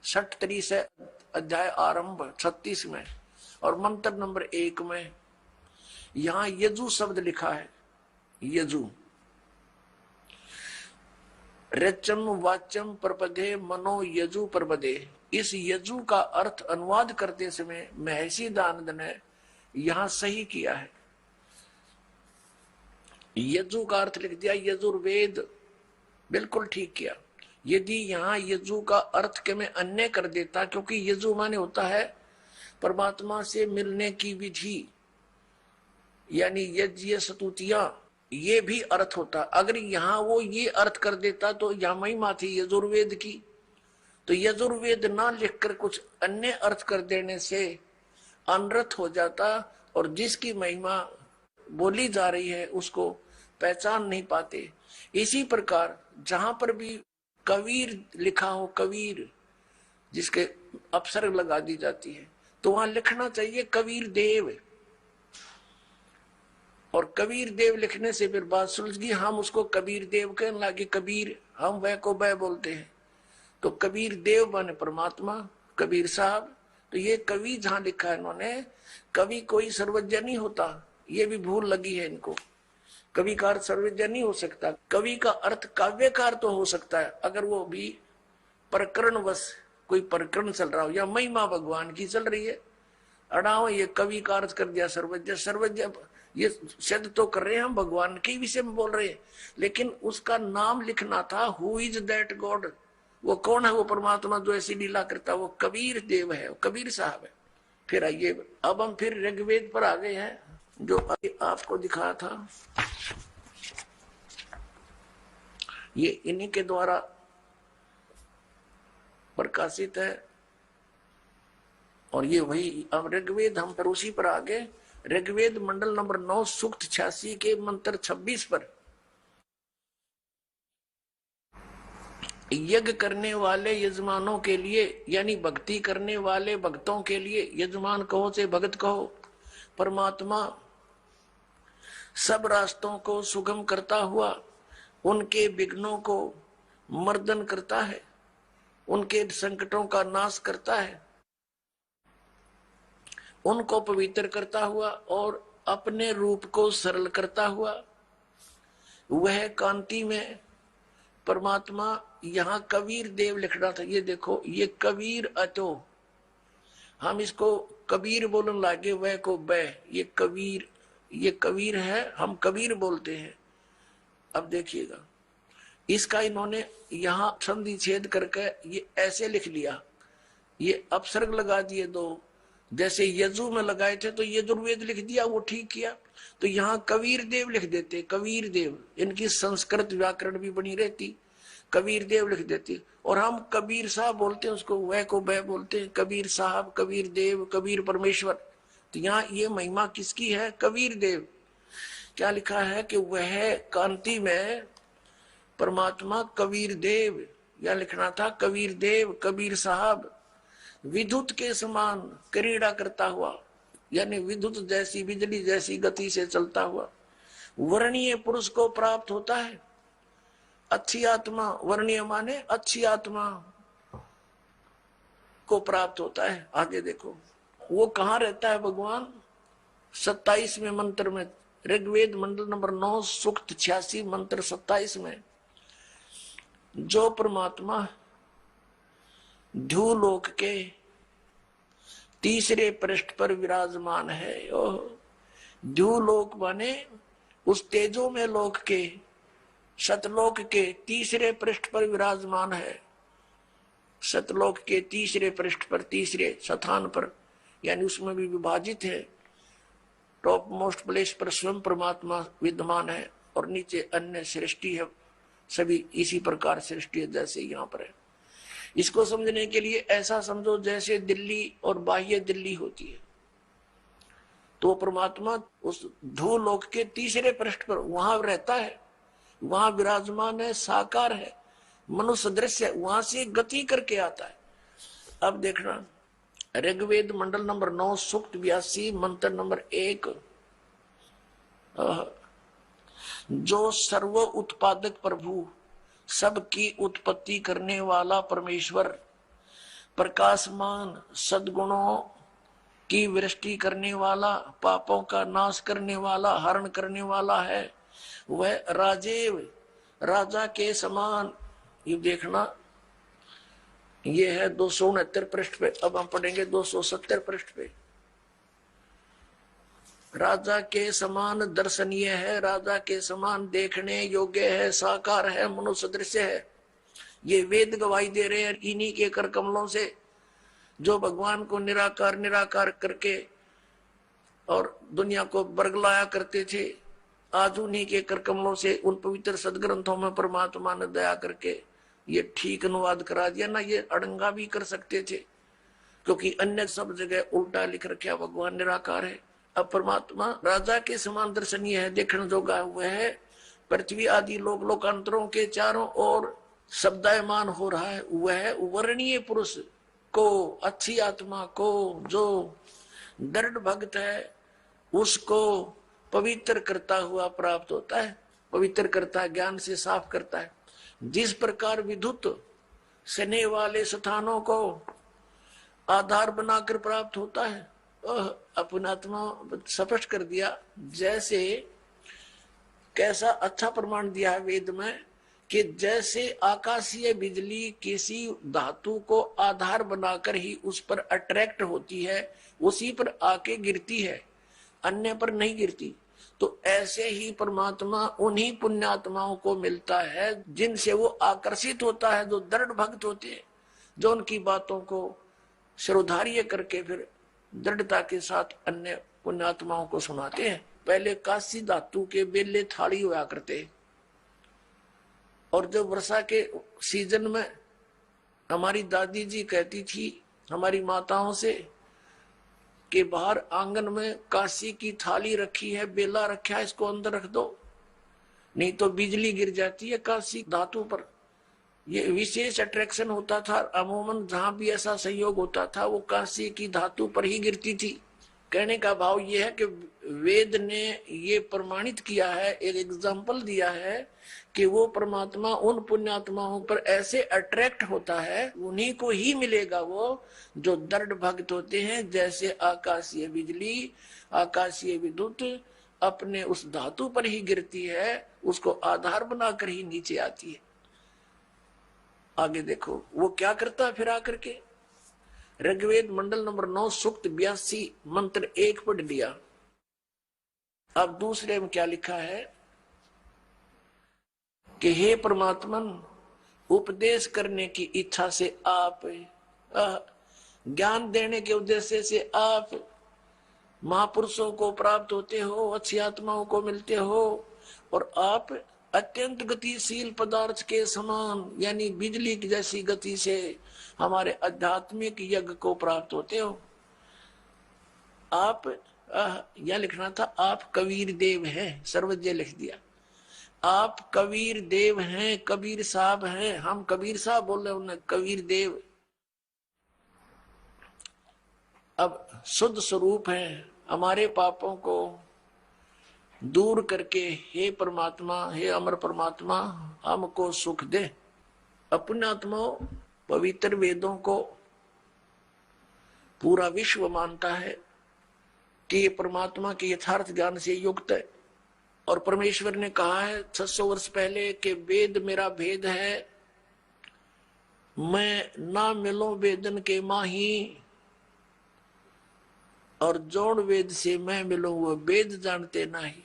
60 से अध्याय आरंभ 36 में और मंत्र नंबर 1 में यहां यजु शब्द लिखा है। यजु रचम वाच्यम प्रपदे मनो यजु प्रपदे। इस यजु का अर्थ अनुवाद करते समय महर्षि दानंद ने यहां सही किया है। यजु का अर्थ लिख दिया यजुर्वेद, बिल्कुल ठीक किया। यदि यहां यजु का अर्थ के मैं अन्य कर देता, क्योंकि यजु माने होता है परमात्मा से मिलने की विधि, यानी यज्ञ स्तुतियां, ये भी अर्थ होता। अगर यहां वो ये अर्थ कर देता तो यहां महिमा थी यजुर्वेद की, तो यजुर्वेद ना लिखकर कुछ अन्य अर्थ कर देने से अनर्थ हो जाता और जिसकी महिमा बोली जा रही है उसको पहचान नहीं पाते। इसी प्रकार जहां पर भी कबीर लिखा हो, कबीर जिसके अपसर्ग लगा दी जाती है, तो वहां लिखना चाहिए कबीर देव। और कबीर देव लिखने से फिर बात सुलझ गई। हम उसको कबीर देव कहने लगे, कबीर हम वह को वह बोलते हैं, तो कबीर देव माने परमात्मा, कबीर साहब। तो ये कवि जहां लिखा है इन्होंने, कवि कोई सर्वज्ञ नहीं होता, ये भी भूल लगी है इनको। कवि का अर्थ सर्वज्ञ नहीं हो सकता। कवि का अर्थ काव्यकार तो हो सकता है अगर वो भी प्रकरणवश कोई प्रकरण चल रहा हो या महिमा भगवान की चल रही है। अड़ाओ ये कवि का अर्थ कर दिया सर्वज्ञ। सर्वज्ञ ये सिद्ध तो कर रहे हैं हम भगवान के विषय में बोल रहे हैं, लेकिन उसका नाम लिखना था। हु इज दैट गॉड, वो कौन है वो परमात्मा जो ऐसी लीला करता, वो कबीर देव है, वो कबीर साहब है। फिर आइए अब हम फिर ऋग्वेद पर आ गए हैं, जो अभी आपको दिखाया था। ये इन्हीं के द्वारा प्रकाशित है और ये वही। अब ऋग्वेद हम पर उसी पर आगे ऋग्वेद मंडल नंबर 9 सूक्त 86 के मंत्र 26 पर यज्ञ करने वाले यजमानों के लिए, यानी भक्ति करने वाले भक्तों के लिए, यजमान कहो से भगत कहो, परमात्मा सब रास्तों को सुगम करता हुआ उनके विघ्नों को मर्दन करता है, उनके संकटों का नाश करता है, उनको पवित्र करता हुआ और अपने रूप को सरल करता हुआ वह कांति में परमात्मा। यहां कबीर देव लिखना था। ये देखो, ये कबीर अतो, हम इसको कबीर बोलने लगे, वह को वह, ये कबीर है, हम कबीर बोलते हैं। अब देखिएगा, इसका इन्होंने यहां संधि छेद करके ये ऐसे लिख लिया, ये अपसर्ग लगा दिए दो, जैसे यजु में लगाए थे तो यजुर्वेद लिख दिया, वो ठीक किया। तो यहाँ कबीर देव लिख देते, कबीर देव, इनकी संस्कृत व्याकरण भी बनी रहती, कबीर देव लिख देते। और हम कबीर साहब बोलते हैं उसको, वह को वह बोलते हैं, कबीर साहब, कबीर देव, कबीर परमेश्वर। तो यहाँ ये महिमा किसकी है? कबीर देव। क्या लिखा है कि वह कांति में परमात्मा कबीर देव, या लिखना था कबीर देव, कबीर साहब, विद्युत के समान क्रीड़ा करता हुआ, यानी विद्युत जैसी, बिजली जैसी गति से चलता हुआ वर्णीय पुरुष को प्राप्त होता है। अच्छी आत्मा, वर्णीय माने अच्छी आत्मा को प्राप्त होता है। आगे देखो वो कहां रहता है भगवान? 27वें मंत्र में, ऋग्वेद मंडल नंबर 9 सूक्त 86 मंत्र 27 में, जो परमात्मा ध्युलोक के तीसरे पृष्ठ पर विराजमान है। ध्युलोक माने उस तेजो में लोक के, सतलोक के तीसरे पृष्ठ पर विराजमान है। सतलोक के तीसरे पृष्ठ पर, तीसरे स्थान पर, यानी उसमें भी विभाजित है। टॉप मोस्ट प्लेस पर स्वयं परमात्मा विद्यमान है और नीचे अन्य सृष्टि है। सभी इसी प्रकार सृष्टि है जैसे यहाँ पर है। इसको समझने के लिए ऐसा समझो जैसे दिल्ली और बाह्य दिल्ली होती है, तो परमात्मा उस ध्रुवलोक के तीसरे पृष्ठ पर वहां रहता है, वहां विराजमान है, साकार है। मनुष्य दृश्य वहां से गति करके आता है। अब देखना ऋग्वेद मंडल नंबर 9 सूक्त 82 मंत्र नंबर 1, जो सर्व उत्पादक प्रभु, सबकी उत्पत्ति करने वाला परमेश्वर, प्रकाशमान सद्गुणों की वृष्टि करने वाला, पापों का नाश करने वाला, हरण करने वाला है, वह राजेव राजा के समान। ये देखना ये है 269 पृष्ठ पे। अब हम पढ़ेंगे 270 पृष्ठ पे। राजा के समान दर्शनीय है, राजा के समान देखने योग्य है, साकार है, मनुष्य दृश्य है। ये वेद गवाही दे रहे हैं इन्हीं के कर कमलों से, जो भगवान को निराकार निराकार करके और दुनिया को बरगलाया करते थे। आज उन्हीं के कर कमलों से उन पवित्र सदग्रंथों में परमात्मा ने दया करके ये ठीक अनुवाद करा दिया ना। ये अड़ंगा भी कर सकते थे, क्योंकि अन्य सब जगह उल्टा लिख रखा भगवान निराकार है। अब परमात्मा राजा के समान दर्शनीय है, देखने जोगा हुआ है। पृथ्वी आदि लोक लोकांतरों के चारों ओर शब्दायमान हो रहा है। वह वर्णीय पुरुष को, अच्छी आत्मा को, जो दृढ़ भक्त है, उसको पवित्र करता हुआ प्राप्त होता है। पवित्र करता, ज्ञान से साफ करता है। जिस प्रकार विद्युत सने वाले स्थानों को आधार बनाकर प्राप्त होता है, अपना आत्मा स्पष्ट कर दिया। जैसे कैसा अच्छा प्रमाण दिया है वेद में कि जैसे आकाशीय बिजली किसी धातु को आधार बनाकर ही उस पर अट्रैक्ट होती है, उसी पर आके गिरती है, अन्य पर नहीं गिरती। तो ऐसे ही परमात्मा उन्हीं पुण्यात्माओं को मिलता है जिनसे वो आकर्षित होता है, जो दृढ़ भक्त होते हैं, जो उनकी बातों को श्रोधार्य करके फिर दृढ़ता के साथ अन्य पुण्यात्माओं को सुनाते हैं। पहले काशी धातु के बेले थाली हुआ करते, और जब वर्षा के सीजन में हमारी दादी जी कहती थी हमारी माताओं से कि बाहर आंगन में काशी की थाली रखी है, बेला रखा है, इसको अंदर रख दो, नहीं तो बिजली गिर जाती है काशी धातु पर। ये विशेष अट्रैक्शन होता था। अमूमन जहां भी ऐसा संयोग होता था वो काशी की धातु पर ही गिरती थी। कहने का भाव ये है कि वेद ने ये प्रमाणित किया है, एक एग्जाम्पल दिया है कि वो परमात्मा उन पुण्यात्माओं पर ऐसे अट्रैक्ट होता है, उन्हीं को ही मिलेगा वो जो दृढ़ भक्त होते हैं। जैसे आकाशीय बिजली, आकाशीय विद्युत अपने उस धातु पर ही गिरती है, उसको आधार बनाकर ही नीचे आती है। आगे देखो वो क्या करता है फिर आकर के। ऋग्वेद मंडल नंबर 9 सूक्त 82 मंत्र 1 पढ़ लिया। अब दूसरे में क्या लिखा है कि हे परमात्मन, उपदेश करने की इच्छा से आप, ज्ञान देने के उद्देश्य से आप महापुरुषों को प्राप्त होते हो, अच्छी आत्माओं को मिलते हो, और आप अत्यंत गतिशील पदार्थ के समान यानी बिजली की जैसी गति से हमारे आध्यात्मिक यज्ञ को प्राप्त होते हो। आप यह लिखना था आप कबीर देव हैं, सर्वज्ञ लिख दिया। आप कबीर देव हैं, कबीर साहब हैं। हम कबीर साहब बोल रहे, उन्हें कबीर देव। अब शुद्ध स्वरूप हैं, हमारे पापों को दूर करके हे परमात्मा, हे अमर परमात्मा, हमको सुख दे। अपने आत्मा पवित्र वेदों को पूरा विश्व मानता है कि ये परमात्मा के यथार्थ ज्ञान से युक्त है। और परमेश्वर ने कहा है 600 वर्ष पहले कि वेद मेरा भेद है, मैं ना मिलूं वेदन के माही, और जौन वेद से मैं मिलूं वो वेद जानते नहीं।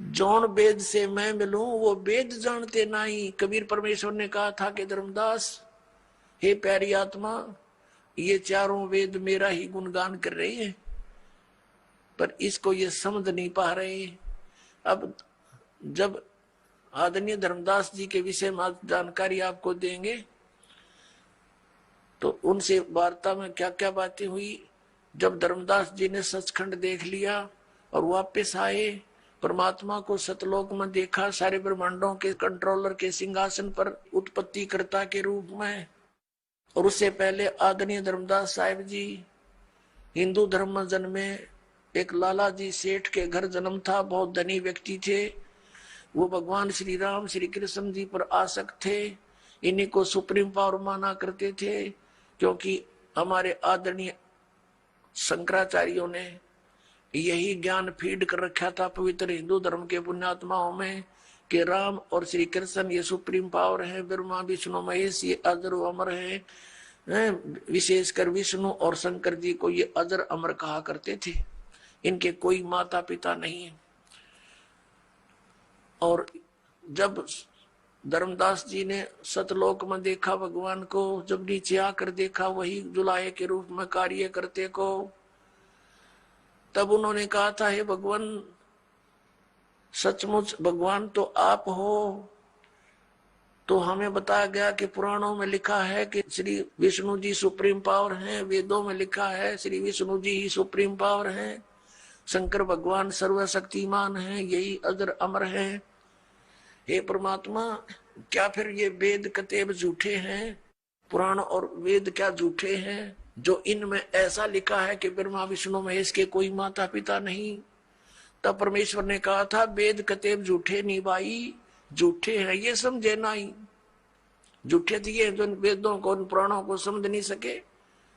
जौन वेद से मैं मिलूं वो वेद जानते नहीं। कबीर परमेश्वर ने कहा था कि धर्मदास, हे प्यारी आत्मा, ये चारों वेद मेरा ही गुणगान कर रही है, पर इसको ये समझ नहीं पा रहे। अब जब आदरणीय धर्मदास जी के विषय में जानकारी आपको देंगे तो उनसे वार्ता में क्या क्या बातें हुई। जब धर्मदास जी ने सचखंड देख लिया और वापस आए, परमात्मा को सतलोक में देखा, सारे ब्रह्मांडों के कंट्रोलर के सिंहासन पर उत्पत्तिकर्ता के रूप में। और उससे पहले आदरणीय धर्मदास साहिब जी हिंदू धर्म में जन्मे, एक लाला जी सेठ के घर जन्म था, बहुत धनी व्यक्ति थे। वो भगवान श्री राम श्री कृष्ण जी पर आसक्त थे, इन्हीं को सुप्रीम पावर माना करते थे, क्योंकि हमारे आदरणीय शंकराचार्यों ने यही ज्ञान फीड कर रखा था पवित्र हिंदू धर्म के पुण्यात्माओं में कि राम और श्री कृष्ण ये सुप्रीम पावर है, ब्रह्मा विष्णु महेश ये अजर अमर है। विशेषकर विष्णु और शंकर जी को ये अजर अमर कहा करते थे, इनके कोई माता पिता नहीं है। और जब धर्मदास जी ने सतलोक में देखा भगवान को, जब नीचे आकर देखा वही जुलाहे के रूप में कार्य करते को, तब उन्होंने कहा था, हे भगवान, सचमुच भगवान तो आप हो। तो हमें बताया गया कि पुराणों में लिखा है कि श्री विष्णु जी सुप्रीम पावर हैं, वेदों में लिखा है श्री विष्णु जी ही सुप्रीम पावर हैं, शंकर भगवान सर्वशक्तिमान हैं, यही अजर अमर हैं। हे परमात्मा, क्या फिर ये वेद कतेब झूठे हैं? पुराण और वेद क्या झूठे हैं जो इनमें ऐसा लिखा है कि ब्रह्मा विष्णु महेश के कोई माता पिता नहीं? तब परमेश्वर ने कहा था, वेद कतेब झूठे नहीं भाई, झूठे हैं ये समझे नहीं। झूठे थे ये जो वेदों को पुराणों को समझ नहीं सके,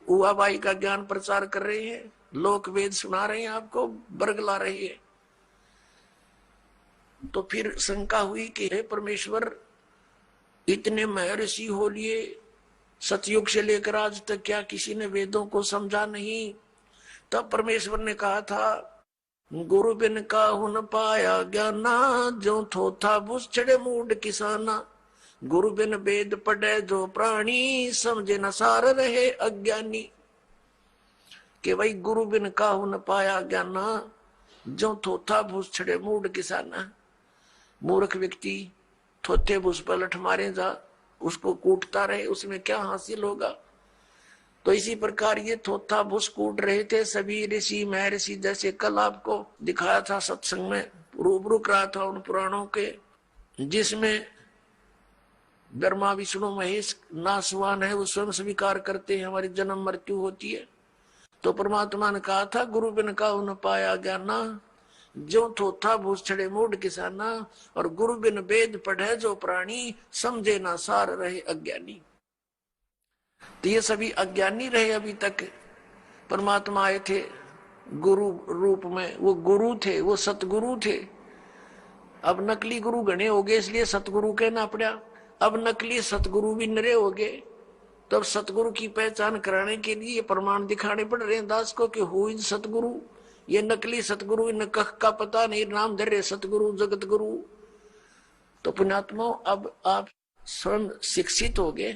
हुआ भाई का ज्ञान प्रचार कर रहे हैं, लोक वेद सुना रहे हैं, आपको बरगला रहे हैं। तो फिर शंका हुई कि हे परमेश्वर, इतने महर्षि हो लिए, सतयुग से लेकर आज तक क्या किसी ने वेदों को समझा नहीं? तब परमेश्वर ने कहा था, गुरु बिन काहू न पाया ज्ञाना, जो थोथा बुझ चढ़े मूड किसाना। गुरु बिन वेद पढ़े जो प्राणी, समझे न सार रहे अज्ञानी। कि भाई गुरु बिन काहू न पाया ज्ञाना, जो थोथा बुझ चढ़े मूड किसाना। मूर्ख व्यक्ति थोथे बुझ पर लठ मारे जा, उसको कूटता रहे, उसमें क्या हासिल होगा? तो इसी प्रकार ये थोथा बुस कूट रहे थे सभी ऋषि महर्षि। जैसे कल आपको दिखाया था सत्संग में, रूबरू करा था उन पुराणों के, जिसमें ब्रह्मा विष्णु महेश नासवान है, वो स्वयं स्वीकार करते हैं हमारी जन्म मृत्यु होती है। तो परमात्मा ने कहा था, गुरु बिन काहू न पाया ज्ञाना, जो थोथा भूस छड़े मूड किसाना। और गुरु बिन वेद पढ़े जो प्राणी, समझे ना सार रहे अज्ञानी। तो ये सभी अज्ञानी रहे अभी तक। परमात्मा आए थे गुरु रूप में, वो गुरु थे, वो सतगुरु थे। अब नकली गुरु घने हो गए, इसलिए सतगुरु कहना पड़ा। अब नकली सतगुरु भी नरे हो गए, तब सतगुरु की पहचान कराने के लिए प्रमाण दिखाने पड़ रहे हैं दास को कि हु इज सतगुरु। ये नकली सतगुरु, इन कख का पता नहीं, नाम धर रहे सतगुरु जगत गुरु। तो पुण्यात्माओं, अब आप स्वयं शिक्षित हो गए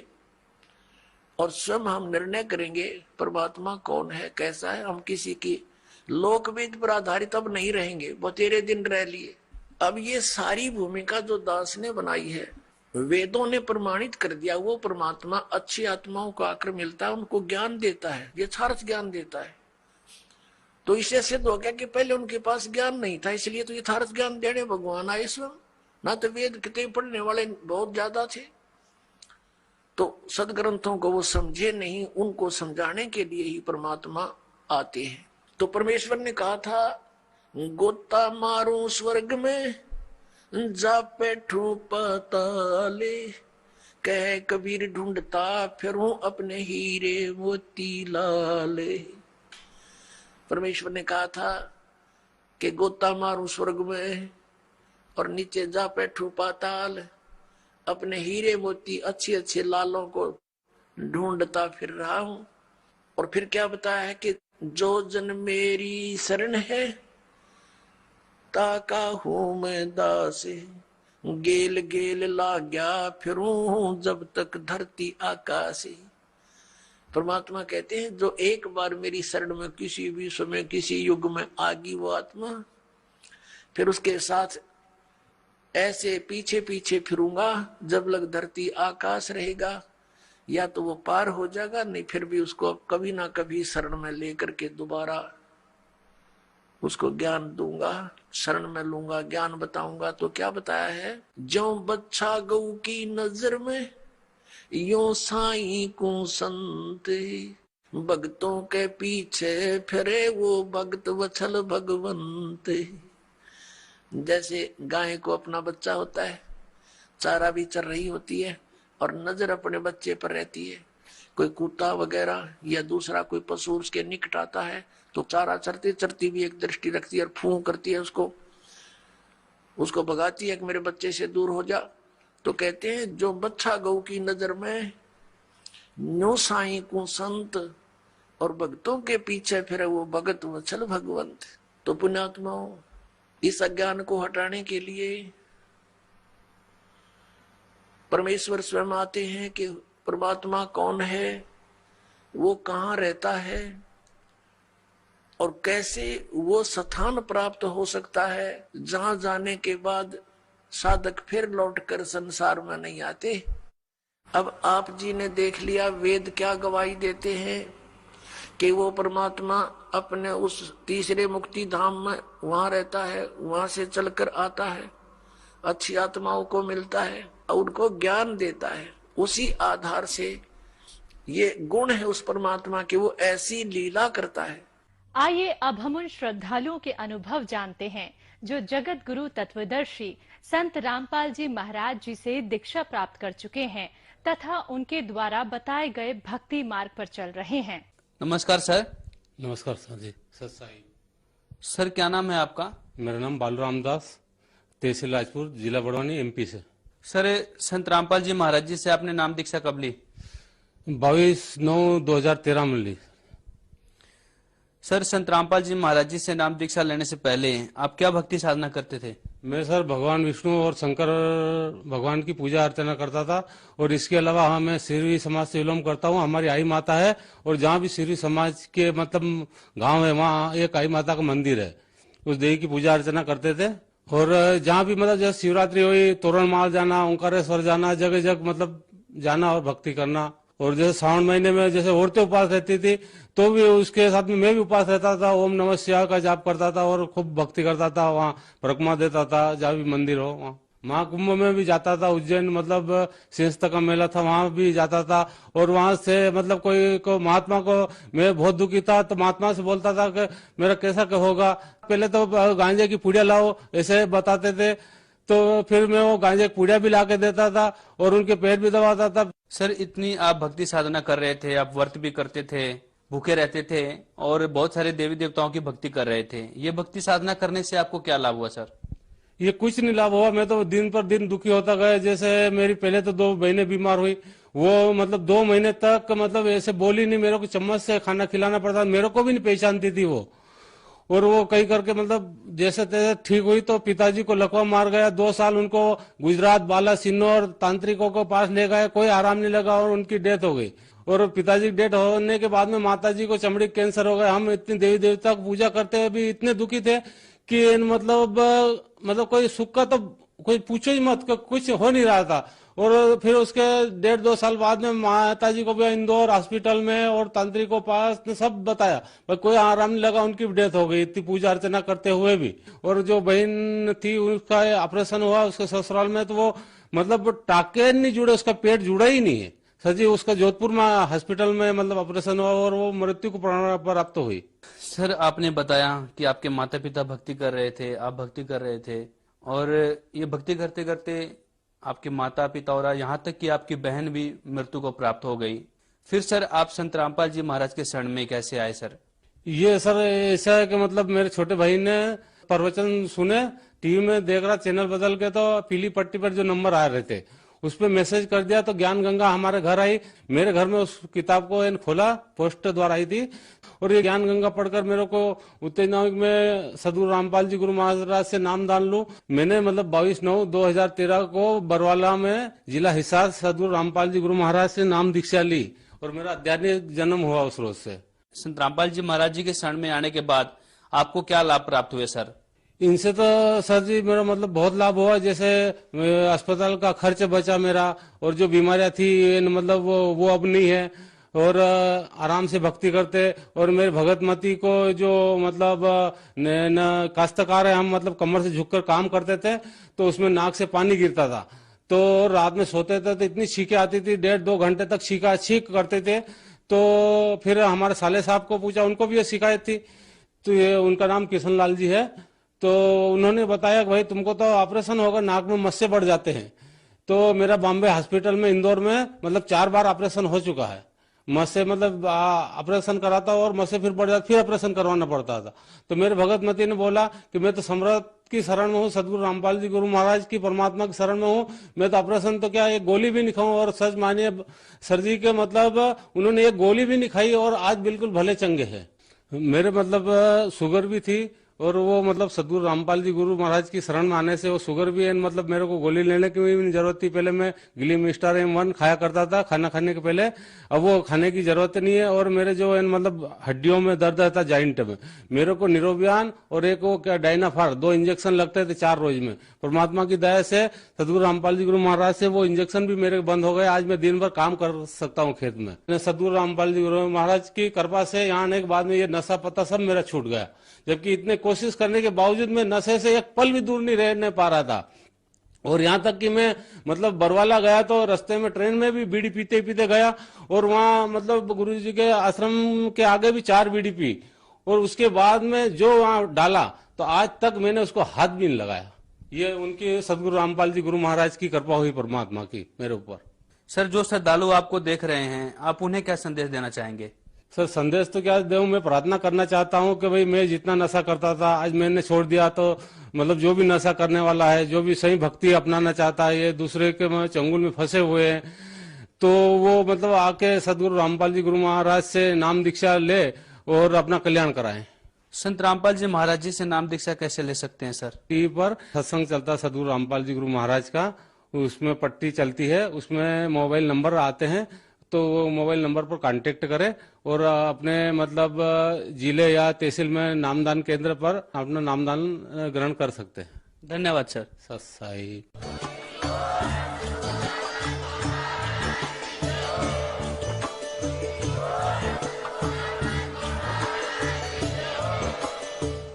और स्वयं हम निर्णय करेंगे परमात्मा कौन है, कैसा है। हम किसी की लोकवेद पर आधारित अब नहीं रहेंगे, बतेरे दिन रह लिए। अब ये सारी भूमिका जो दास ने बनाई है, वेदों ने प्रमाणित कर दिया। वो परमात्मा अच्छी आत्माओं को आकर मिलता है, उनको ज्ञान देता है, यथार्थ ज्ञान देता है। तो इससे सिद्ध हो गया कि पहले उनके पास ज्ञान नहीं था, इसलिए तो यथार्थ ज्ञान देने भगवान आए स्वयं। ना तो वेद कितने पढ़ने वाले बहुत ज्यादा थे, तो सदग्रंथों को वो समझे नहीं, उनको समझाने के लिए ही परमात्मा आते हैं। तो परमेश्वर ने कहा था, गोता मारू स्वर्ग में, जा बैठू पाताले, कह कबीर ढूंढता फिरूं अपने हीरे मोती लाले। परमेश्वर ने कहा था कि गोता मारू स्वर्ग में और नीचे जा बैठू पाताल, अपने हीरे मोती अच्छे अच्छे लालों को ढूंढता फिर रहा हूं। और फिर क्या बताया है कि जो जन मेरी शरण है, ताका हूं मैं दास, गेल गेल ला गया फिरूं जब तक धरती आकाश। परमात्मा कहते हैं, जो एक बार मेरी शरण में किसी भी समय किसी युग में आगी वो आत्मा, फिर उसके साथ ऐसे पीछे पीछे फिरूंगा जब लग धरती आकाश रहेगा। या तो वो पार हो जाएगा, नहीं फिर भी उसको कभी ना कभी शरण में लेकर के दोबारा उसको ज्ञान दूंगा, शरण में लूंगा, ज्ञान बताऊंगा। तो क्या बताया है, ज्यों बच्छा गऊ की नजर में, यो साईं को संत, भक्तों के पीछे फिरे वो भक्त वत्सल भगवंत। जैसे गाय को अपना बच्चा होता है, चारा भी चर रही होती है और नजर अपने बच्चे पर रहती है। कोई कुत्ता वगैरह या दूसरा कोई पशु उसके निकट आता है तो चारा चरते चरती भी एक दृष्टि रखती है और फूं करती है, उसको भगाती है कि मेरे बच्चे से दूर हो जा। तो कहते हैं जो बच्छा गऊ की नजर में, नो साईं को संत, और भक्तों के पीछे फिर वो भगत वत्सल भगवंत। तो पुण्यात्माओं, इस अज्ञान को हटाने के लिए परमेश्वर स्वयं आते हैं कि परमात्मा कौन है, वो कहाँ रहता है और कैसे वो स्थान प्राप्त हो सकता है जहां जाने के बाद साधक फिर लौटकर संसार में नहीं आते। अब आप जी ने देख लिया, वेद क्या गवाही देते हैं कि वो परमात्मा अपने उस तीसरे मुक्ति धाम में वहां रहता है, वहां से चलकर आता है, अच्छी आत्माओं को मिलता है और उनको ज्ञान देता है। उसी आधार से ये गुण है उस परमात्मा के, वो ऐसी लीला करता है। आइए अब हम उन श्रद्धालुओं के अनुभव जानते हैं जो जगत गुरु तत्वदर्शी संत रामपाल जी महाराज जी से दीक्षा प्राप्त कर चुके हैं तथा उनके द्वारा बताए गए भक्ति मार्ग पर चल रहे हैं। नमस्कार सर। नमस्कार सर जी। सर साई। सर क्या नाम है आपका? मेरा नाम बालूराम दास, तहसील राजपुर, जिला बड़वानी, एमपी से। सर संत रामपाल जी महाराज जी से आपने नाम दीक्षा कब ली? 22/9/2013 में ली। सर संत रामपाल जी महाराज जी से नाम दीक्षा लेने से पहले आप क्या भक्ति साधना करते थे? मैं सर भगवान विष्णु और शंकर भगवान की पूजा अर्चना करता था और इसके अलावा हाँ मैं सिरवी समाज से बिलोंग करता हूँ। हमारी आई माता है और जहाँ भी सिरवी समाज के मतलब गांव है वहाँ एक आई माता का मंदिर है, उस देवी की पूजा अर्चना करते थे। और जहाँ भी मतलब जैसे शिवरात्रि हुई, तोरणमाल जाना, ओंकारेश्वर जाना, जगह जगह मतलब जाना और भक्ति करना। और जैसे श्रावण महीने में जैसे औरतें उपवास रहती थी तो भी उसके साथ में मैं भी उपवास रहता था, ओम नमः शिवाय का जाप करता था और खूब भक्ति करता था। वहाँ परिक्रमा देता था जहाँ भी मंदिर हो। वहाँ महाकुंभ में भी जाता था, उज्जैन मतलब सिंहस्थ का मेला था वहाँ भी जाता था। और वहाँ से मतलब कोई को महात्मा को, मैं बहुत दुखी था तो महात्मा से बोलता था कि मेरा कैसा होगा, पहले तो गांजे की पुड़िया लाओ ऐसे बताते थे, तो फिर मैं वो गांजे की पुड़िया भी ला के देता था और उनके पेट भी दबाता था। सर इतनी आप भक्ति साधना कर रहे थे, आप व्रत भी करते थे, भूखे रहते थे और बहुत सारे देवी देवताओं की भक्ति कर रहे थे, ये भक्ति साधना करने से आपको क्या लाभ हुआ सर? ये कुछ नहीं लाभ हुआ, मैं तो दिन पर दिन दुखी होता गया। जैसे मेरी पहले तो 2 महीने बीमार हुई, वो मतलब 2 महीने तक मतलब ऐसे बोली नहीं, मेरे को चम्मच से खाना खिलाना पड़ता, मेरे को भी नहीं पहचानती थी वो। और वो कई करके मतलब जैसे तैसे ठीक हुई तो पिताजी को लकवा मार गया। 2 साल उनको गुजरात, बाला सिन्नौर तांत्रिकों के पास ले गए, कोई आराम नहीं लगा और उनकी डेथ हो गई। और पिताजी की डेथ होने के बाद में माताजी को चमड़ी कैंसर हो गया। हम इतनी देवी देवता की पूजा करते हुए भी इतने दुखी थे कि मतलब कोई सुख का तो कोई पूछो ही मत, कुछ हो नहीं रहा था। और फिर उसके 1.5-2 साल बाद में माताजी को भी इंदौर हॉस्पिटल में और तांत्रिक को पास सब बताया, पर कोई आराम नहीं लगा, उनकी डेथ हो गई इतनी पूजा अर्चना करते हुए भी। और जो बहन थी उसका ऑपरेशन हुआ उसके ससुराल में, तो वो मतलब टाके नहीं जुड़े, उसका पेट जुड़ा ही नहीं है सर जी। उसका जोधपुर में हॉस्पिटल में मतलब ऑपरेशन हुआ और वो मृत्यु को प्राप्त हुई। सर आपने बताया कि आपके माता पिता भक्ति कर रहे थे, आप भक्ति कर रहे थे और ये भक्ति करते करते आपके माता पिता और यहाँ तक कि आपकी बहन भी मृत्यु को प्राप्त हो गई। फिर सर आप संत रामपाल जी महाराज के शरण में कैसे आए सर? ये सर ऐसा है कि मतलब मेरे छोटे भाई ने प्रवचन सुने, टीवी में देख रहा, चैनल बदल के तो पीली पट्टी पर जो नंबर आ रहे थे उस पर मैसेज कर दिया तो ज्ञान गंगा हमारे घर आई। मेरे घर में उस किताब को खोला, पोस्ट द्वारा आई थी और ये ज्ञान गंगा पढ़कर मेरे को उत्तेजना में सदगुरु रामपाल जी गुरु महाराज से नाम दान लूं। मैंने मतलब 22/9/2013 को बरवाला में जिला हिसार सदगुरु रामपाल जी गुरु महाराज से नाम दीक्षा ली और मेरा आध्यात्मिक जन्म हुआ उस रोज से। संत रामपाल जी महाराज जी के शरण में आने के बाद आपको क्या लाभ प्राप्त हुए सर? इनसे तो सर जी मेरा मतलब बहुत लाभ हुआ। जैसे अस्पताल का खर्च बचा मेरा और जो बीमारियां थी मतलब वो अब नहीं है। और आराम से भक्ति करते। और मेरे भगतमती को जो मतलब काश्तकार है, हम मतलब कमर से झुककर काम करते थे, तो उसमें नाक से पानी गिरता था, तो रात में सोते थे तो इतनी छींकें आती थी, 1.5-2 घंटे तक छींक करते थे। तो फिर हमारे साले साहब को पूछा, उनको भी ये शिकायत थी, तो ये उनका नाम किशन लाल जी है। तो उन्होंने बताया कि भाई तुमको तो ऑपरेशन होगा, नाक में मस्से बढ़ जाते हैं। तो मेरा बॉम्बे हॉस्पिटल में, इंदौर में मतलब 4 बार ऑपरेशन हो चुका है। मस्से मतलब ऑपरेशन कराता और मस्से फिर बढ़ जाता, फिर ऑपरेशन करवाना पड़ता था। तो मेरे भगतमती ने बोला कि मैं तो सम्राट की शरण में हूँ, सदगुरु रामपाल जी गुरु महाराज की परमात्मा की शरण में हूँ, मैं तो ऑपरेशन तो क्या एक गोली भी नहीं खाऊं। और सच मानिए सर जी के मतलब उन्होंने एक गोली भी नहीं खाई और आज बिल्कुल भले चंगे हैं। मेरे मतलब शुगर भी थी, और वो मतलब सदगुरु रामपाल जी गुरु महाराज की शरण में आने से वो शुगर भी है, मतलब मेरे को गोली लेने की भी नहीं जरूरत थी। पहले मैं ग्लिम स्टार M1 खाया करता था खाना खाने के पहले, अब वो खाने की जरूरत नहीं है। और मेरे जो है मतलब हड्डियों में दर्द रहता जॉइंट में, मेरे को निरोबियान और एक वो क्या डायनाफार 2 इंजेक्शन लगते थे 4 रोज में। परमात्मा की दया से, सदगुरु रामपाल जी गुरु महाराज से वो इंजेक्शन भी मेरे बंद हो गए। आज मैं दिन भर काम कर सकता हूँ खेत में। सदगुरु रामपाल जी गुरु महाराज की कृपा से यहाँ आने के बाद में ये नशा पता सब मेरा छूट गया, जबकि इतने कोशिश करने के बावजूद मैं नशे से एक पल भी दूर नहीं रहने पा रहा था। और यहाँ तक कि मैं मतलब बरवाला गया तो रास्ते में ट्रेन में भी बीड़ी पीते पीते गया, और वहाँ मतलब गुरु जी के आश्रम के आगे भी 4 बीड़ी पी, और उसके बाद में जो वहाँ डाला तो आज तक मैंने उसको हाथ भी नहीं लगाया। ये उनकी सदगुरु रामपाल जी गुरु महाराज की कृपा हुई परमात्मा की मेरे ऊपर। सर, जो श्रद्धालु आपको देख रहे हैं, आप उन्हें क्या संदेश देना चाहेंगे? सर संदेश तो क्या दूं, मैं प्रार्थना करना चाहता हूं कि भाई मैं जितना नशा करता था आज मैंने छोड़ दिया, तो मतलब जो भी नशा करने वाला है, जो भी सही भक्ति अपनाना चाहता है, ये दूसरे के चंगुल में फंसे हुए हैं, तो वो मतलब आके सदगुरु रामपाल जी गुरु महाराज से नाम दीक्षा ले और अपना कल्याण कराएं। संत रामपाल जी महाराज जी से नाम दीक्षा कैसे ले सकते हैं सर? टीवी पर सत्संग चलता सदगुरु रामपाल जी गुरु महाराज का, उसमें पट्टी चलती है, उसमें मोबाइल नंबर आते हैं, तो वो मोबाइल नंबर पर कांटेक्ट करें और अपने मतलब जिले या तहसील में नामदान केंद्र पर अपना नामदान ग्रहण कर सकते हैं। धन्यवाद सर। सत्साई।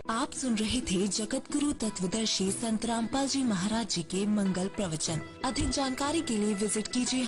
आप सुन रहे थे जगत गुरु तत्वदर्शी संत रामपाल जी महाराज जी के मंगल प्रवचन। अधिक जानकारी के लिए विजिट कीजिए